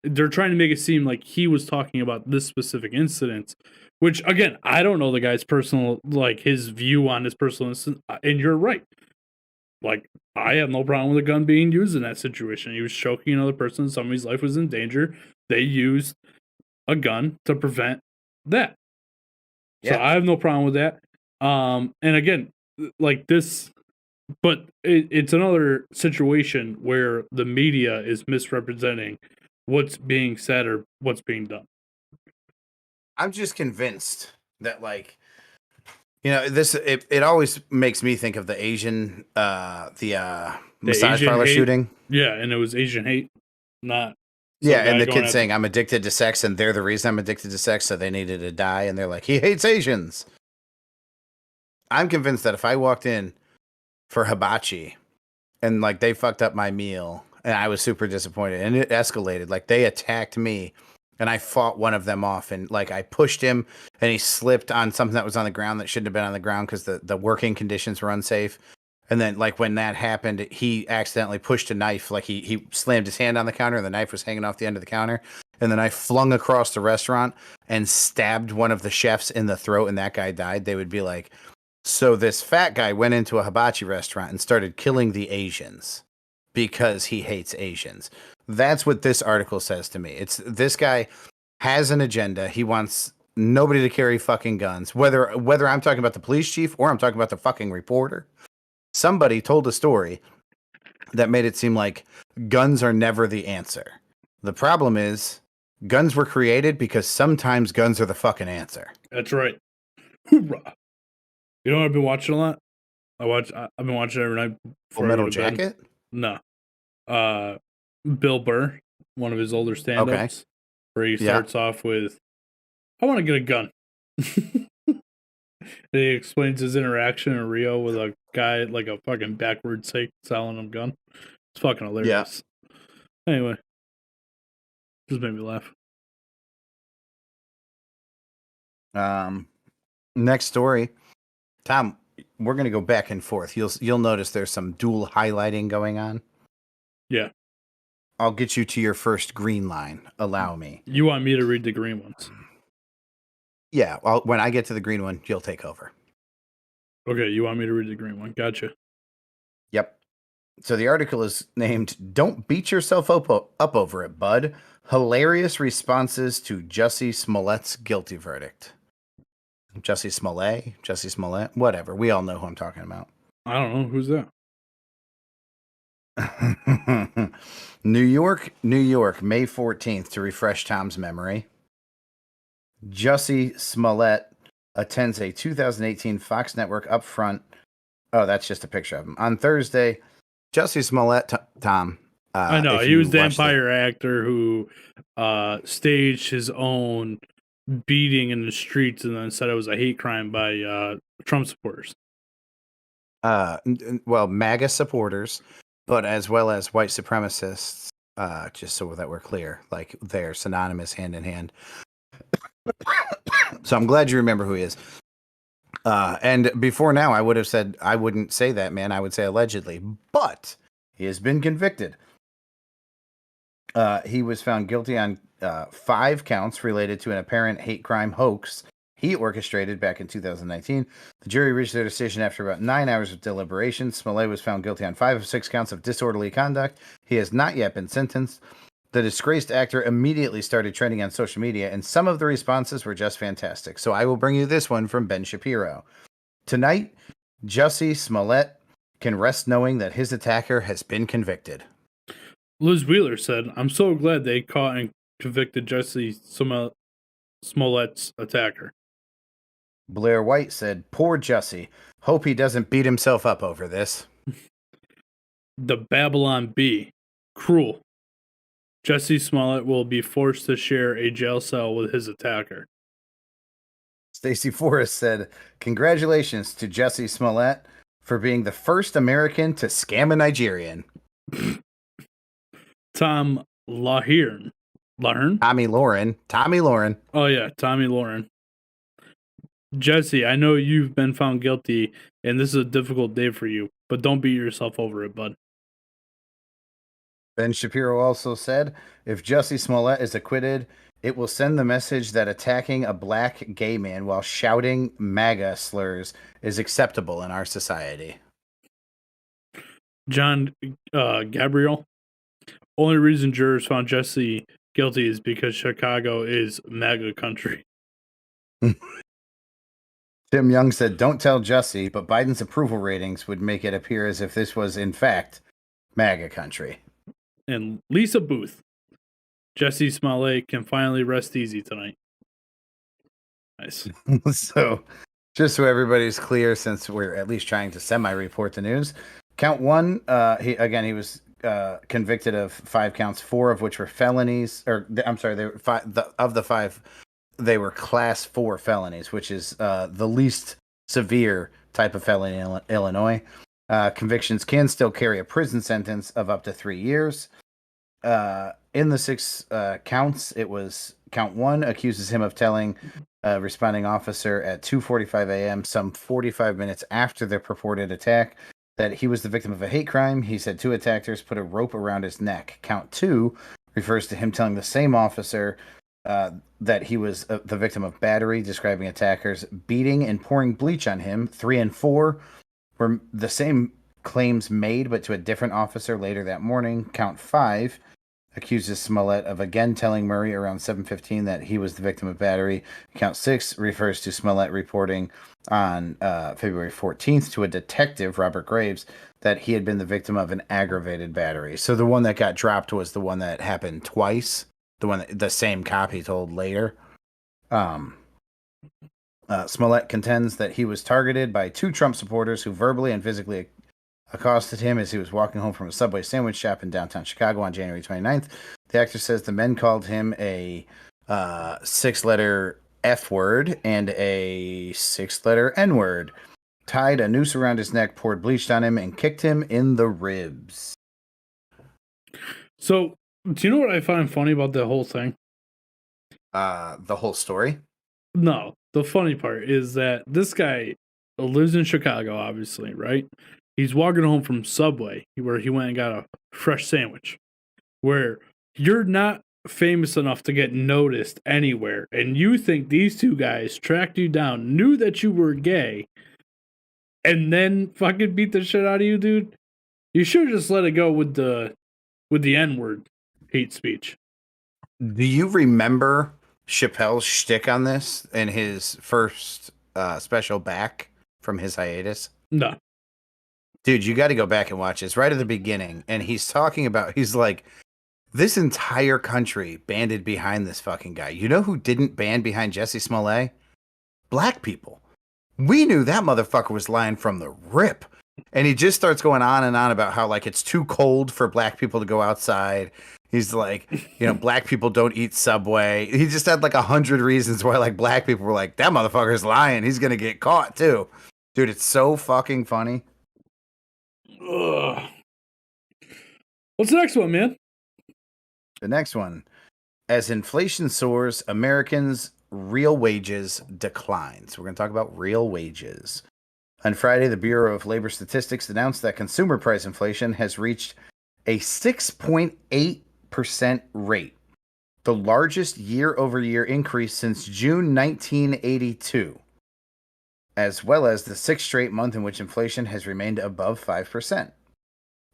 they're trying to make it seem like he was talking about this specific incident, which, again, I don't know the guy's personal, his view on his personal incident, and you're right. I have no problem with a gun being used in that situation. He was choking another person, somebody's life was in danger. They used a gun to prevent that. Yeah. So I have no problem with that. And again, this, but it's another situation where the media is misrepresenting what's being said or what's being done. I'm just convinced that it always makes me think of the Asian the massage Asian parlor hate. shooting. Yeah, and it was Asian hate, not. Yeah, and the kid saying I'm addicted to sex, and they're the reason I'm addicted to sex, so they needed to die, and they're like, he hates Asians. I'm convinced that if I walked in for hibachi and like they fucked up my meal, and I was super disappointed, and it escalated. Like they attacked me, and I fought one of them off, and like I pushed him, and he slipped on something that was on the ground that shouldn't have been on the ground because the working conditions were unsafe. And then, like, when that happened, he accidentally pushed a knife. Like, he slammed his hand on the counter, and the knife was hanging off the end of the counter. And the knife flung across the restaurant and stabbed one of the chefs in the throat, and that guy died. They would be like, so this fat guy went into a hibachi restaurant and started killing the Asians because he hates Asians. That's what this article says to me. It's this guy has an agenda. He wants nobody to carry fucking guns, whether I'm talking about the police chief or I'm talking about the fucking reporter. Somebody told a story that made it seem like guns are never the answer. The problem is guns were created because sometimes guns are the fucking answer. That's right. Hoorah. You know what I've been watching a lot? I've been watching every night. Full Metal Jacket? No. Bill Burr, one of his older stand-ups, where he starts off with, I want to get a gun. And he explains his interaction in Rio with a guy, like a fucking backwards selling him a gun. It's fucking hilarious. Yeah. Anyway. Just made me laugh. Next story. Tom, we're going to go back and forth. You'll notice there's some dual highlighting going on. Yeah. I'll get you to your first green line. Allow me. You want me to read the green ones? Yeah. When I get to the green one, you'll take over. Okay. You want me to read the green one? Gotcha. Yep. So the article is named "Don't Beat Yourself Up Over It, Bud. Hilarious Responses to Jussie Smollett's Guilty Verdict." Jussie Smollett, whatever. We all know who I'm talking about. I don't know. Who's that? New York, May 14th, to refresh Tom's memory. Jussie Smollett attends a 2018 Fox Network upfront. Oh, that's just a picture of him. On Thursday, Jussie Smollett, Tom. I know. He was the Empire actor who staged his own beating in the streets and then said it was a hate crime by Trump supporters. Well, MAGA supporters, but as well as white supremacists, just so that we're clear, like they're synonymous hand in hand. So I'm glad you remember who he is. And before now, I would have said, I wouldn't say that, man. I would say allegedly, but he has been convicted. He was found guilty on 5 counts related to an apparent hate crime hoax he orchestrated back in 2019. The jury reached their decision after about 9 hours of deliberation. Smollett was found guilty on 5 of 6 counts of disorderly conduct. He has not yet been sentenced. The disgraced actor immediately started trending on social media, and some of the responses were just fantastic. So I will bring you this one from Ben Shapiro. Tonight, Jussie Smollett can rest knowing that his attacker has been convicted. Liz Wheeler said, I'm so glad they caught and convicted Jussie Smollett's attacker. Blair White said, poor Jussie. Hope he doesn't beat himself up over this. The Babylon Bee. Cruel. Jussie Smollett will be forced to share a jail cell with his attacker. Stacey Forrest said, congratulations to Jussie Smollett for being the first American to scam a Nigerian. Tom Lahern. Tommy Lauren. Oh, yeah, Tommy Lauren. Jussie, I know you've been found guilty, and this is a difficult day for you, but don't beat yourself over it, bud. Ben Shapiro also said, if Jussie Smollett is acquitted, it will send the message that attacking a black gay man while shouting MAGA slurs is acceptable in our society. John Gabriel. Only reason jurors found Jussie guilty is because Chicago is MAGA country. Tim Young said, don't tell Jussie, but Biden's approval ratings would make it appear as if this was, in fact, MAGA country. And Lisa Booth. Jussie Smollett can finally rest easy tonight. Nice. So, just so everybody's clear, since we're at least trying to semi-report the news, count 1, he was convicted of 5 counts, 4 of which were felonies, they were 5, of the 5, they were class 4 felonies, which is the least severe type of felony in Illinois. Convictions can still carry a prison sentence of up to 3 years. In the 6 counts, it was count 1 accuses him of telling a responding officer at 2:45 a.m., some 45 minutes after the purported attack, that he was the victim of a hate crime. He said 2 attackers put a rope around his neck. Count 2 refers to him telling the same officer that he was the victim of battery, describing attackers beating and pouring bleach on him. 3 and 4 were the same claims made, but to a different officer later that morning. Count 5 accuses Smolett of again telling Murray around 7:15 that he was the victim of battery. Count 6 refers to Smolett reporting on February 14th to a detective, Robert Graves, that he had been the victim of an aggravated battery. So the one that got dropped was the one that happened twice. The one that the same cop he told later. Smolett contends that he was targeted by 2 Trump supporters who verbally and physically accosted him as he was walking home from a Subway sandwich shop in downtown Chicago on January 29th. The actor says the men called him a 6-letter F word and a 6-letter N word, tied a noose around his neck, poured bleach on him, and kicked him in the ribs. So, do you know what I find funny about the whole thing? The whole story? No, the funny part is that this guy lives in Chicago, obviously, right? He's walking home from Subway, where he went and got a fresh sandwich, where you're not famous enough to get noticed anywhere, and you think these 2 guys tracked you down, knew that you were gay, and then fucking beat the shit out of you, dude? You should have just let it go with the N-word hate speech. Do you remember Chappelle's shtick on this in his first special back from his hiatus? No. Dude, you got to go back and watch this right at the beginning. And he's talking about, he's like, this entire country banded behind this fucking guy. You know who didn't band behind Jussie Smolett? Black people. We knew that motherfucker was lying from the rip. And he just starts going on and on about how, like, it's too cold for black people to go outside. He's like, you know, black people don't eat Subway. He just had like 100 reasons why, like, black people were like, that motherfucker's lying. He's going to get caught too. Dude, it's so fucking funny. Ugh. What's the next one, man? The next one. As inflation soars, Americans' real wages decline. So we're going to talk about real wages. On Friday, the Bureau of Labor Statistics announced that consumer price inflation has reached a 6.8% rate, the largest year-over-year increase since June 1982, as well as the 6th straight month in which inflation has remained above 5%.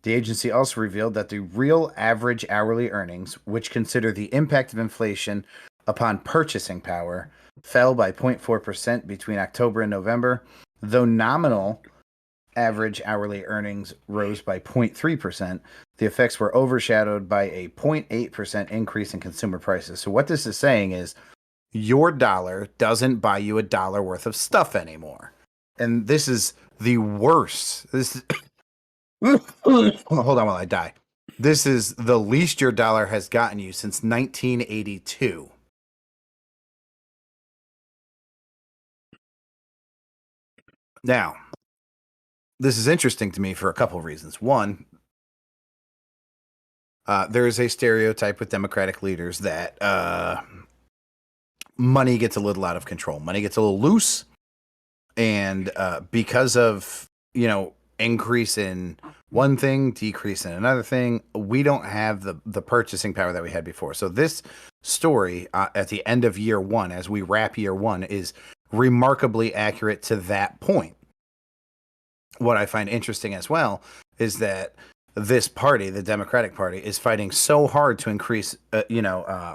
The agency also revealed that the real average hourly earnings, which consider the impact of inflation upon purchasing power, fell by 0.4% between October and November, though nominal average hourly earnings rose by 0.3%. The effects were overshadowed by a 0.8% increase in consumer prices. So what this is saying is your dollar doesn't buy you a dollar worth of stuff anymore. And this is the worst. This is hold on while I die. This is the least your dollar has gotten you since 1982. Now, this is interesting to me for a couple of reasons. One, there is a stereotype with Democratic leaders that money gets a little out of control. Money gets a little loose. And because of, you know, increase in one thing, decrease in another thing, we don't have the purchasing power that we had before. So this story at the end of year one, as we wrap year one, is remarkably accurate to that point. What I find interesting as well is that this party, the Democratic Party, is fighting so hard to increase,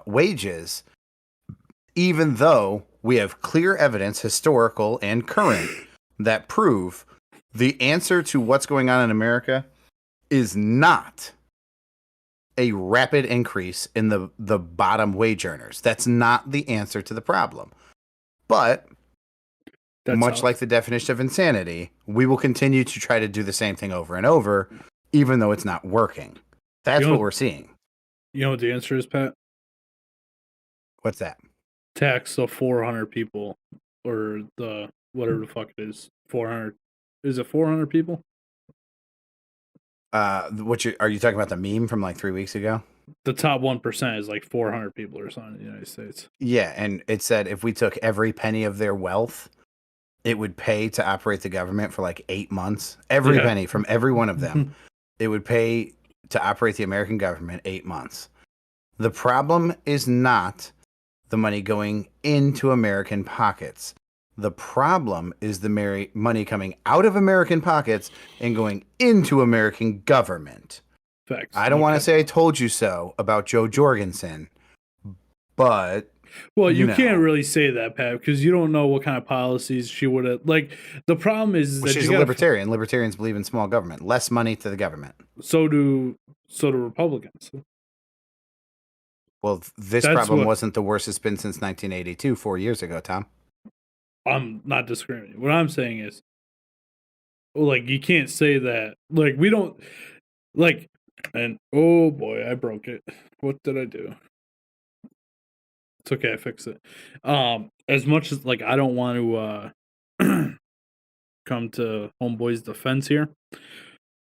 wages, even though we have clear evidence, historical and current, that prove the answer to what's going on in America is not a rapid increase in the bottom wage earners. That's not the answer to the problem. But much like the definition of insanity, we will continue to try to do the same thing over and over, even though it's not working. That's what we're seeing. You know what the answer is, Pat? What's that? Tax the 400 people, or the whatever the fuck it is. 400. Is it 400 people? Are you talking about the meme from like 3 weeks ago? The top 1% is like 400 people or something in the United States. Yeah, and it said if we took every penny of their wealth, it would pay to operate the government for like 8 months. Every penny from every one of them, it would pay to operate the American government 8 months. The problem is not the money going into American pockets. The problem is the money coming out of American pockets and going into American government. Facts. I don't want to say I told you so about Joe Jorgensen, but well, you can't really say that, Pat, because you don't know what kind of policies she would have. Like, the problem is that she's a libertarian. Libertarians believe in small government, less money to the government. So do Republicans. Well, this problem wasn't the worst it's been since 1982, 4 years ago, Tom. I'm not discriminating. What I'm saying is, like, you can't say that. Like, we don't, like, and oh boy, I broke it. What did I do? It's okay, I fixed it. As much as, like, I don't want to come to homeboy's defense here.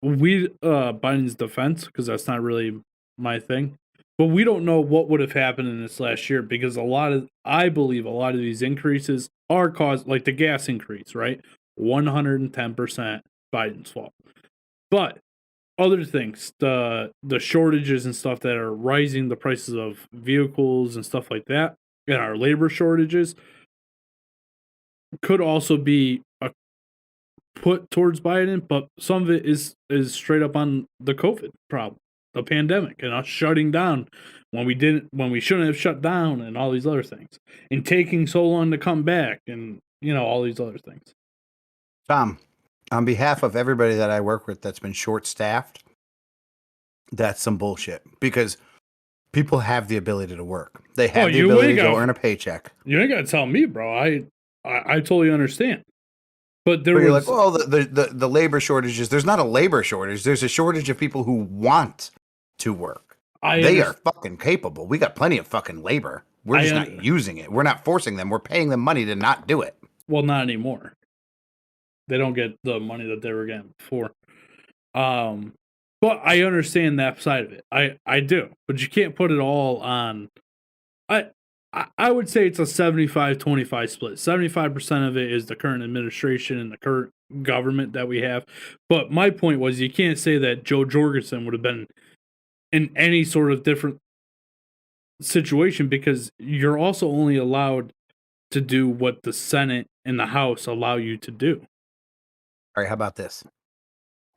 Biden's defense, because that's not really my thing. But we don't know what would have happened in this last year because I believe a lot of these increases are caused, like the gas increase, right? 110% Biden's fault. But other things, the shortages and stuff that are rising the prices of vehicles and stuff like that, and our labor shortages could also be put towards Biden, but some of it is straight up on the COVID problem, the pandemic, and us shutting down when we shouldn't have shut down, and all these other things, and taking so long to come back, and all these other things. Tom, on behalf of everybody that I work with that's been short-staffed, that's some bullshit because people have the ability to work. They have the ability to go earn a paycheck. You ain't got to tell me, bro. I totally understand. But you're like, well, the labor shortages. There's not a labor shortage. There's a shortage of people who want to work. They are fucking capable. We got plenty of fucking labor. We're just not using it. We're not forcing them. We're paying them money to not do it. Well, not anymore. They don't get the money that they were getting before. But I understand that side of it. I do. But you can't put it all on. I would say it's a 75-25 split. 75% of it is the current administration and the current government that we have. But my point was you can't say that Joe Jorgensen would have been in any sort of different situation because you're also only allowed to do what the Senate and the House allow you to do. All right, how about this?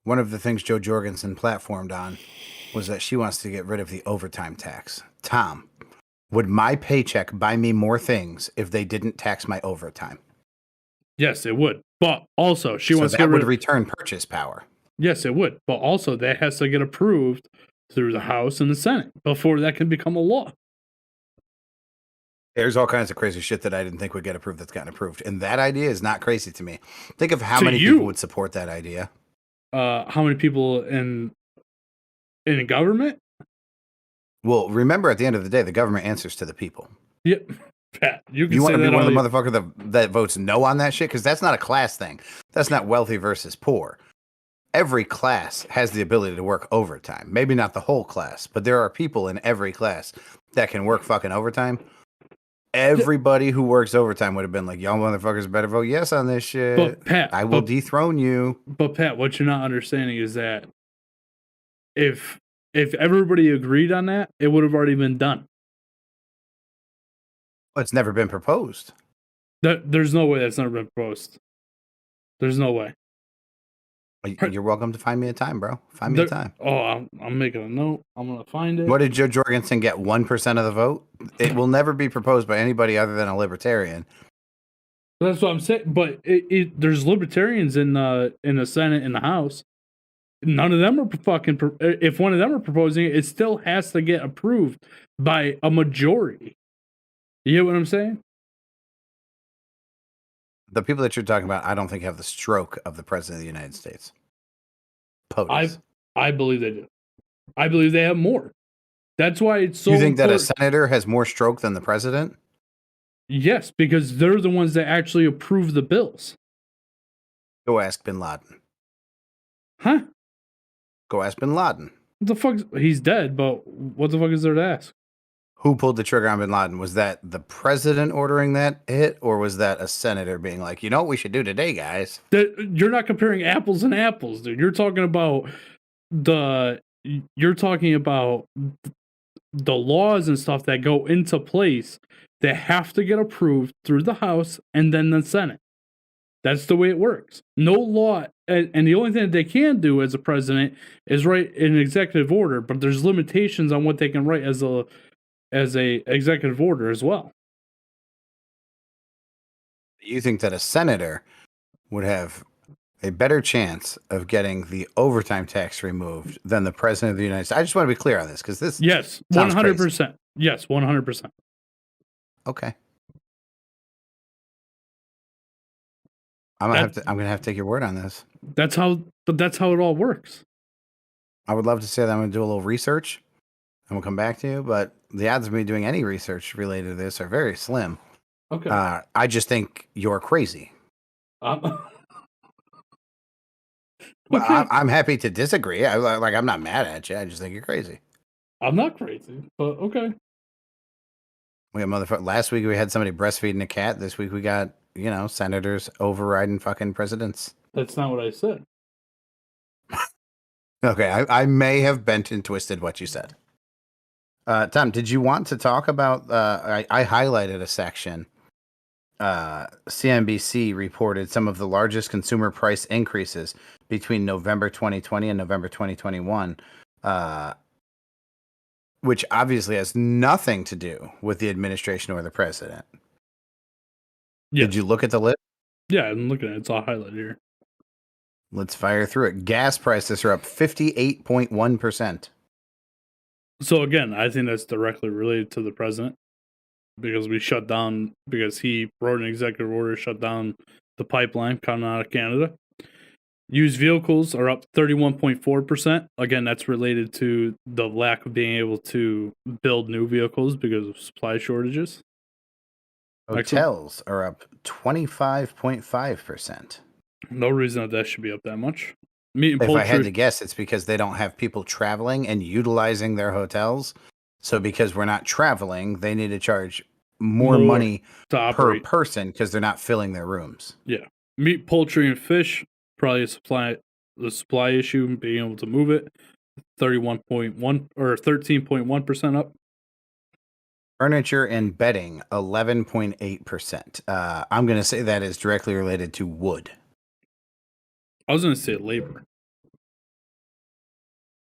One of the things Joe Jorgensen platformed on was that she wants to get rid of the overtime tax. Tom, would my paycheck buy me more things if they didn't tax my overtime? Yes, it would. But also, she wants to get rid of return purchase power. Yes, it would. But also, that has to get approved through the House and the Senate before that can become a law. There's all kinds of crazy shit that I didn't think would get approved that's gotten approved. And that idea is not crazy to me. Think of how many people would support that idea. How many people in government? Well, remember, at the end of the day, the government answers to the people. Yep. Pat, you want to be one of the motherfuckers that votes no on that shit? Because that's not a class thing. That's not wealthy versus poor. Every class has the ability to work overtime. Maybe not the whole class, but there are people in every class that can work fucking overtime. Everybody who works overtime would have been like, y'all motherfuckers better vote yes on this shit. But Pat, I will dethrone you. But Pat, what you're not understanding is that if everybody agreed on that, it would have already been done. It's never been proposed. There's no way that's never been proposed. There's no way. You're welcome to find me a time, bro. Find me a time. Oh, I'm making a note. I'm going to find it. What did Joe Jorgensen get? 1% of the vote? It will never be proposed by anybody other than a libertarian. That's what I'm saying. But there's libertarians in the Senate and the House. None of them are fucking. If one of them are proposing it, it still has to get approved by a majority. You get what I'm saying? The people that you're talking about, I don't think have the stroke of the president of the United States. POTUS. I believe they do. I believe they have more. That's why it's so. You think that a senator has more stroke than the president? Yes, because they're the ones that actually approve the bills. Go ask Bin Laden. Huh? Go ask Bin Laden. What the fuck? He's dead, but what the fuck is there to ask? Who pulled the trigger on Bin Laden? Was that the president ordering that hit, or was that a senator being like, you know what we should do today, guys? You're not comparing apples and apples, dude. You're talking about the laws and stuff that go into place that have to get approved through the House and then the Senate. That's the way it works. No law, and the only thing that they can do as a president is write an executive order, but there's limitations on what they can write as a executive order as well. You think that a senator would have a better chance of getting the overtime tax removed than the president of the United States? I just want to be clear on this because this yes, 100%. Yes, 100%. Okay. I'm gonna have to take your word on this. That's how it all works. I would love to say that I'm gonna do a little research and we'll come back to you, but the odds of me doing any research related to this are very slim. Okay. I just think you're crazy. Okay. Well, I'm happy to disagree. I'm not mad at you. I just think you're crazy. I'm not crazy, but okay. We got motherfucker. Last week we had somebody breastfeeding a cat. This week we got senators overriding fucking presidents. That's not what I said. Okay, I may have bent and twisted what you said. Tom, did you want to talk about? I highlighted a section. CNBC reported some of the largest consumer price increases between November 2020 and November 2021, which obviously has nothing to do with the administration or the president. Yes. Did you look at the list? Yeah, I'm looking at it. It's all highlighted here. Let's fire through it. Gas prices are up 58.1%. So again, I think that's directly related to the president because he wrote an executive order to shut down the pipeline coming out of Canada. Used vehicles are up 31.4%. Again, that's related to the lack of being able to build new vehicles because of supply shortages. Hotels are up 25.5%. No reason that should be up that much. If I had to guess, it's because they don't have people traveling and utilizing their hotels. So because we're not traveling, they need to charge more money per person because they're not filling their rooms. Yeah. Meat, poultry, and fish, probably the supply issue, being able to move it. 31.1 or 13.1% up. Furniture and bedding, 11.8%. I'm going to say that is directly related to wood. I was going to say labor.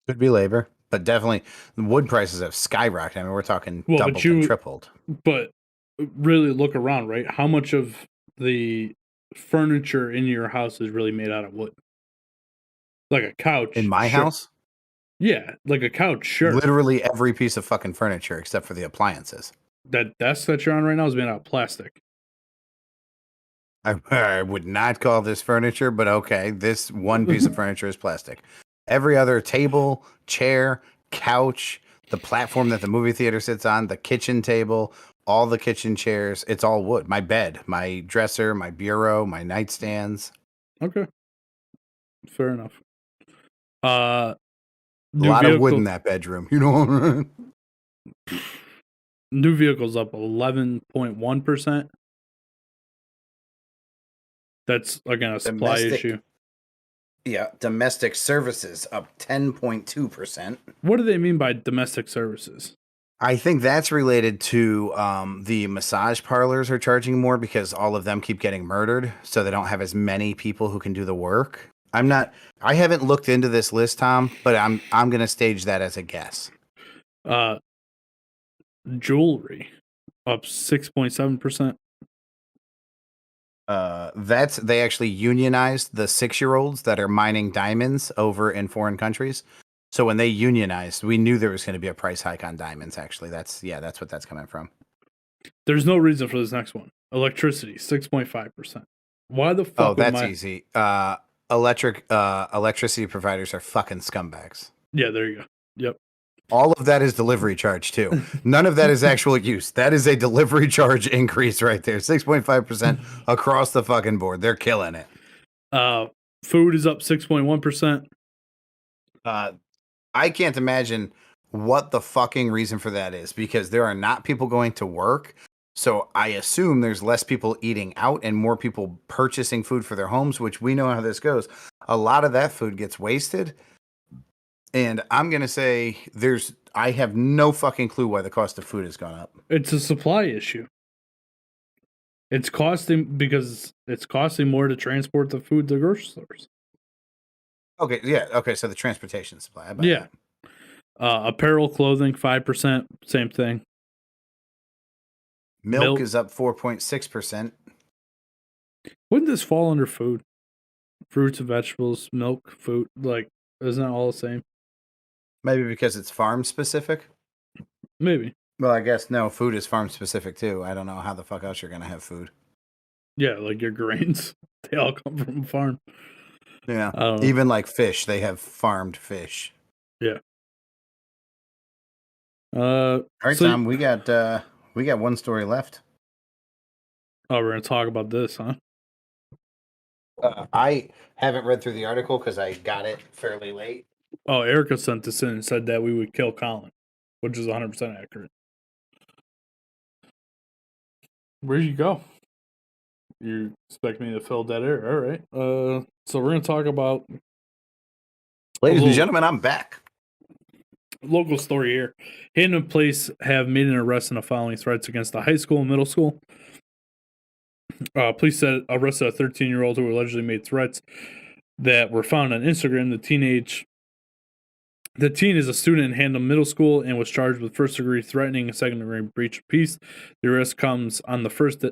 Could be labor, but definitely the wood prices have skyrocketed. I mean, we're talking doubled and tripled. But really look around, right? How much of the furniture in your house is really made out of wood? Like a couch. In my house? Yeah, like a couch, sure. Literally every piece of fucking furniture except for the appliances. That desk that you're on right now is made out of plastic. I would not call this furniture, but okay, this one piece of furniture is plastic. Every other table, chair, couch, the platform that the movie theater sits on, the kitchen table, all the kitchen chairs, it's all wood. My bed, my dresser, my bureau, my nightstands. Okay. Fair enough. A lot of wood in that bedroom, New vehicles up 11.1%. That's, again, a supply issue. Yeah, domestic services up 10.2%. What do they mean by domestic services? I think that's related to the massage parlors are charging more because all of them keep getting murdered, so they don't have as many people who can do the work. I haven't looked into this list, Tom, but I'm going to stage that as a guess. Jewelry up 6.7%. They actually unionized the 6-year-olds that are mining diamonds over in foreign countries. So when they unionized, we knew there was going to be a price hike on diamonds. Actually, that's what that's coming from. There's no reason for this next one. Electricity, 6.5%. Why the fuck? Oh, that's easy. Electricity providers are fucking scumbags. Yeah, there you go. Yep. All of that is delivery charge too. None of that is actual use. That is a delivery charge increase right there. 6.5% across the fucking board. They're killing it. Food is up 6.1%. I can't imagine what the fucking reason for that is, because there are not people going to work. So I assume there's less people eating out and more people purchasing food for their homes, which we know how this goes. A lot of that food gets wasted. And I'm going to say I have no fucking clue why the cost of food has gone up. It's a supply issue. It's costing more to transport the food to grocery stores. Okay, yeah, okay, so the transportation supply. Yeah. Apparel, clothing, 5%, same thing. Milk is up 4.6%. Wouldn't this fall under food? Fruits and vegetables, milk, food, like, isn't that all the same? Maybe because it's farm specific? Maybe. Well, I guess no, food is farm specific too. I don't know how the fuck else you're going to have food. Yeah, like your grains, they all come from a farm. Yeah. Even like fish, they have farmed fish. Yeah. All right, so Tom, we got one story left. Oh, we're gonna talk about this, huh? I haven't read through the article because I got it fairly late. Oh, Erica sent this in and said that we would kill Colin, which is 100% accurate. Where'd you go? You expect me to fill dead air? All right. So we're gonna talk about, ladies and gentlemen, I'm back. Local story here. Hampton Police have made an arrest in the following threats against the high school and middle school. Police said arrested a 13-year-old who allegedly made threats that were found on Instagram. The teen is a student in Hampton Middle School and was charged with first-degree threatening and second-degree breach of peace. The arrest comes on the first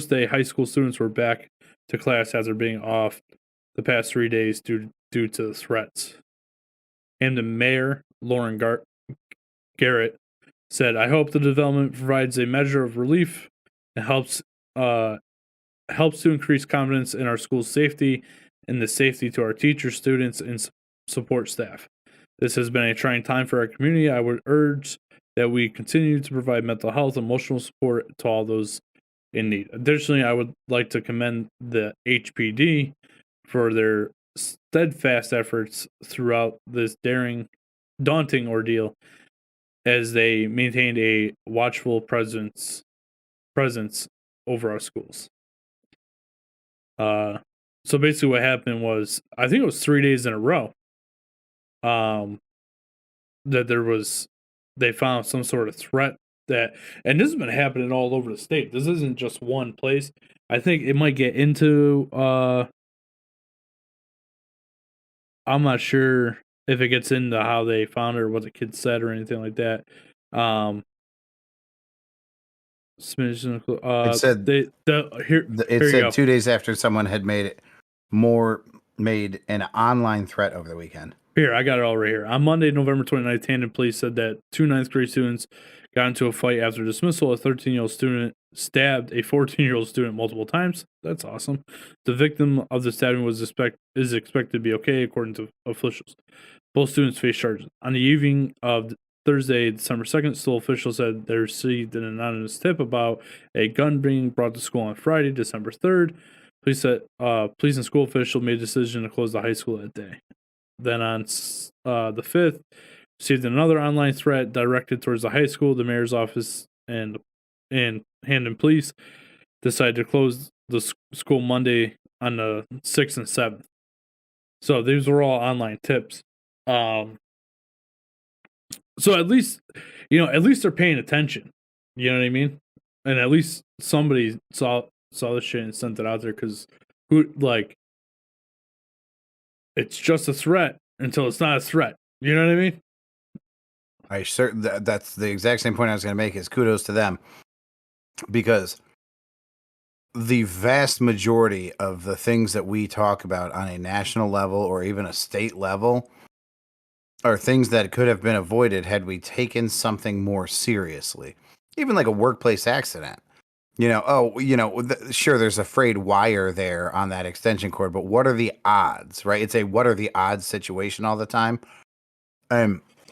day high school students were back to class after being off the past 3 days due to the threats. Hampton Mayor Lauren Garrett said, "I hope the development provides a measure of relief and helps to increase confidence in our school's safety and the safety to our teachers, students, and support staff. This has been a trying time for our community. I would urge that we continue to provide mental health and emotional support to all those in need. Additionally, I would like to commend the HPD for their steadfast efforts throughout this daunting ordeal as they maintained a watchful presence over our schools." So basically what happened was, I think it was 3 days in a row, that they found some sort of threat and this has been happening all over the state. This isn't just one place. I think it might get into, I'm not sure if it gets into how they found it or what the kid said or anything like that. It said here 2 days after someone had made an online threat over the weekend. Here, I got it all right here. On Monday, November 29th, Hampton Police said that 2 ninth grade students got into a fight after dismissal. A 13-year-old student stabbed a 14-year-old student multiple times. That's awesome. The victim of the stabbing is expected to be okay, according to officials. Both students face charges. On the evening of Thursday, December 2nd, school officials said they received an anonymous tip about a gun being brought to school on Friday, December 3rd. Police and school officials made a decision to close the high school that day. Then on the 5th, received another online threat directed towards the high school. The mayor's office and Hampton Police decided to close the school Monday on the 6th and 7th. So these were all online tips. So at least they're paying attention. You know what I mean? And at least somebody saw this shit and sent it out there, because it's just a threat until it's not a threat. You know what I mean? That's the exact same point I was going to make, is kudos to them, because the vast majority of the things that we talk about on a national level or even a state level are things that could have been avoided had we taken something more seriously. Even like a workplace accident. Sure, there's a frayed wire there on that extension cord, but what are the odds, right? It's a what are the odds situation all the time.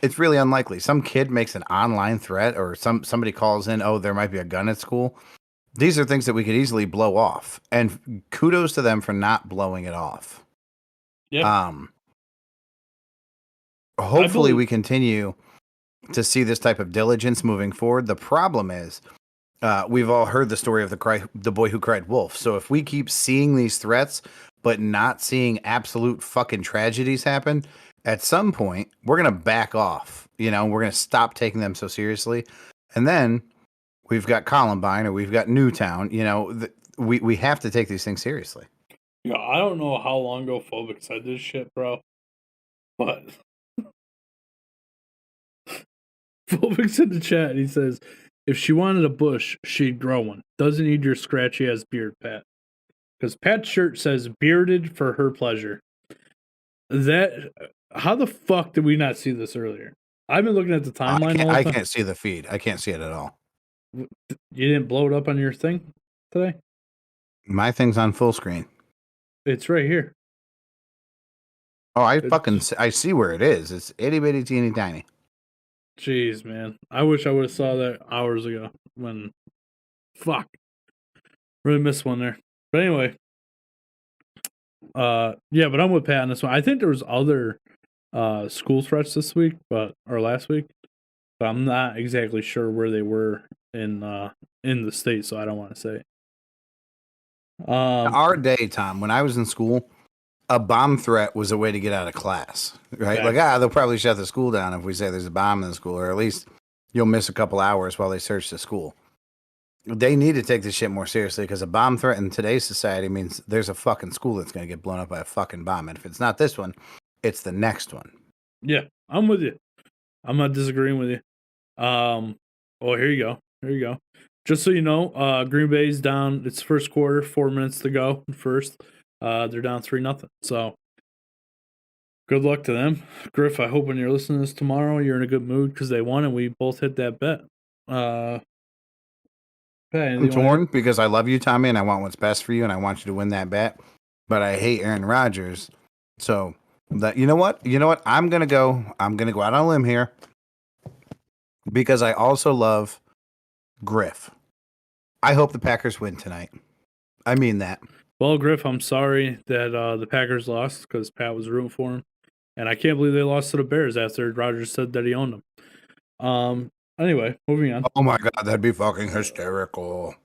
It's really unlikely. Some kid makes an online threat, or somebody calls in, oh, there might be a gun at school. These are things that we could easily blow off, and kudos to them for not blowing it off. Yeah. hopefully we continue to see this type of diligence moving forward. The problem is, we've all heard the story of the boy who cried wolf. So if we keep seeing these threats, but not seeing absolute fucking tragedies happen, at some point we're gonna back off. We're gonna stop taking them so seriously, and then we've got Columbine or we've got Newtown. We have to take these things seriously. Yeah, I don't know how long ago Phobic said this shit, bro, but Phobic's in the chat and he says, if she wanted a bush, she'd grow one. Doesn't need your scratchy ass beard, Pat. Because Pat's shirt says bearded for her pleasure. How the fuck did we not see this earlier? I've been looking at the timeline all the time. I can't see the feed. I can't see it at all. You didn't blow it up on your thing today? My thing's on full screen. It's right here. Oh, I see where it is. It's itty bitty teeny tiny. Jeez, man. I wish I would have saw that hours ago when fuck. Really missed one there. But anyway. Yeah, but I'm with Pat on this one. I think there was other school threats this week, or last week. But I'm not exactly sure where they were in the state, so I don't want to say. Our day, Tom, when I was in school, a bomb threat was a way to get out of class, right? Okay. Like, they'll probably shut the school down if we say there's a bomb in the school, or at least you'll miss a couple hours while they search the school. They need to take this shit more seriously because a bomb threat in today's society means there's a fucking school that's going to get blown up by a fucking bomb. And if it's not this one, it's the next one. Yeah, I'm with you. I'm not disagreeing with you. Oh, here you go. Here you go. Just so you know, Green Bay's down. It's first quarter, 4 minutes to go. First, they're down 3-0. So, good luck to them, Griff. I hope when you're listening to this tomorrow, you're in a good mood because they won and we both hit that bet. I'm torn because I love you, Tommy, and I want what's best for you, and I want you to win that bet. But I hate Aaron Rodgers. So you know what? I'm gonna go out on a limb here because I also love Griff. I hope the Packers win tonight. I mean that. Well, Griff, I'm sorry that the Packers lost because Pat was rooting for him, and I can't believe they lost to the Bears after Rodgers said that he owned them. Anyway, moving on. Oh my God, that'd be fucking hysterical.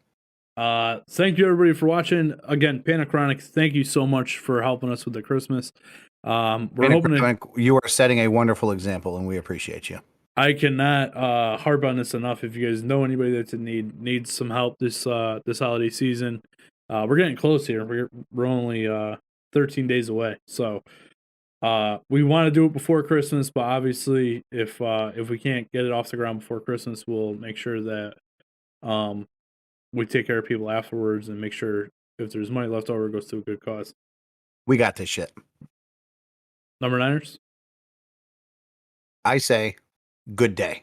Thank you everybody for watching. Again, Panachronic, thank you so much for helping us with the Christmas. We're hoping you are setting a wonderful example, and we appreciate you. I cannot harp on this enough. If you guys know anybody that's in needs some help this holiday season, we're getting close here. We're only 13 days away, so we want to do it before Christmas. But obviously, if we can't get it off the ground before Christmas, we'll make sure that we take care of people afterwards and make sure if there's money left over, it goes to a good cause. We got this shit. Number Niners. I say, good day.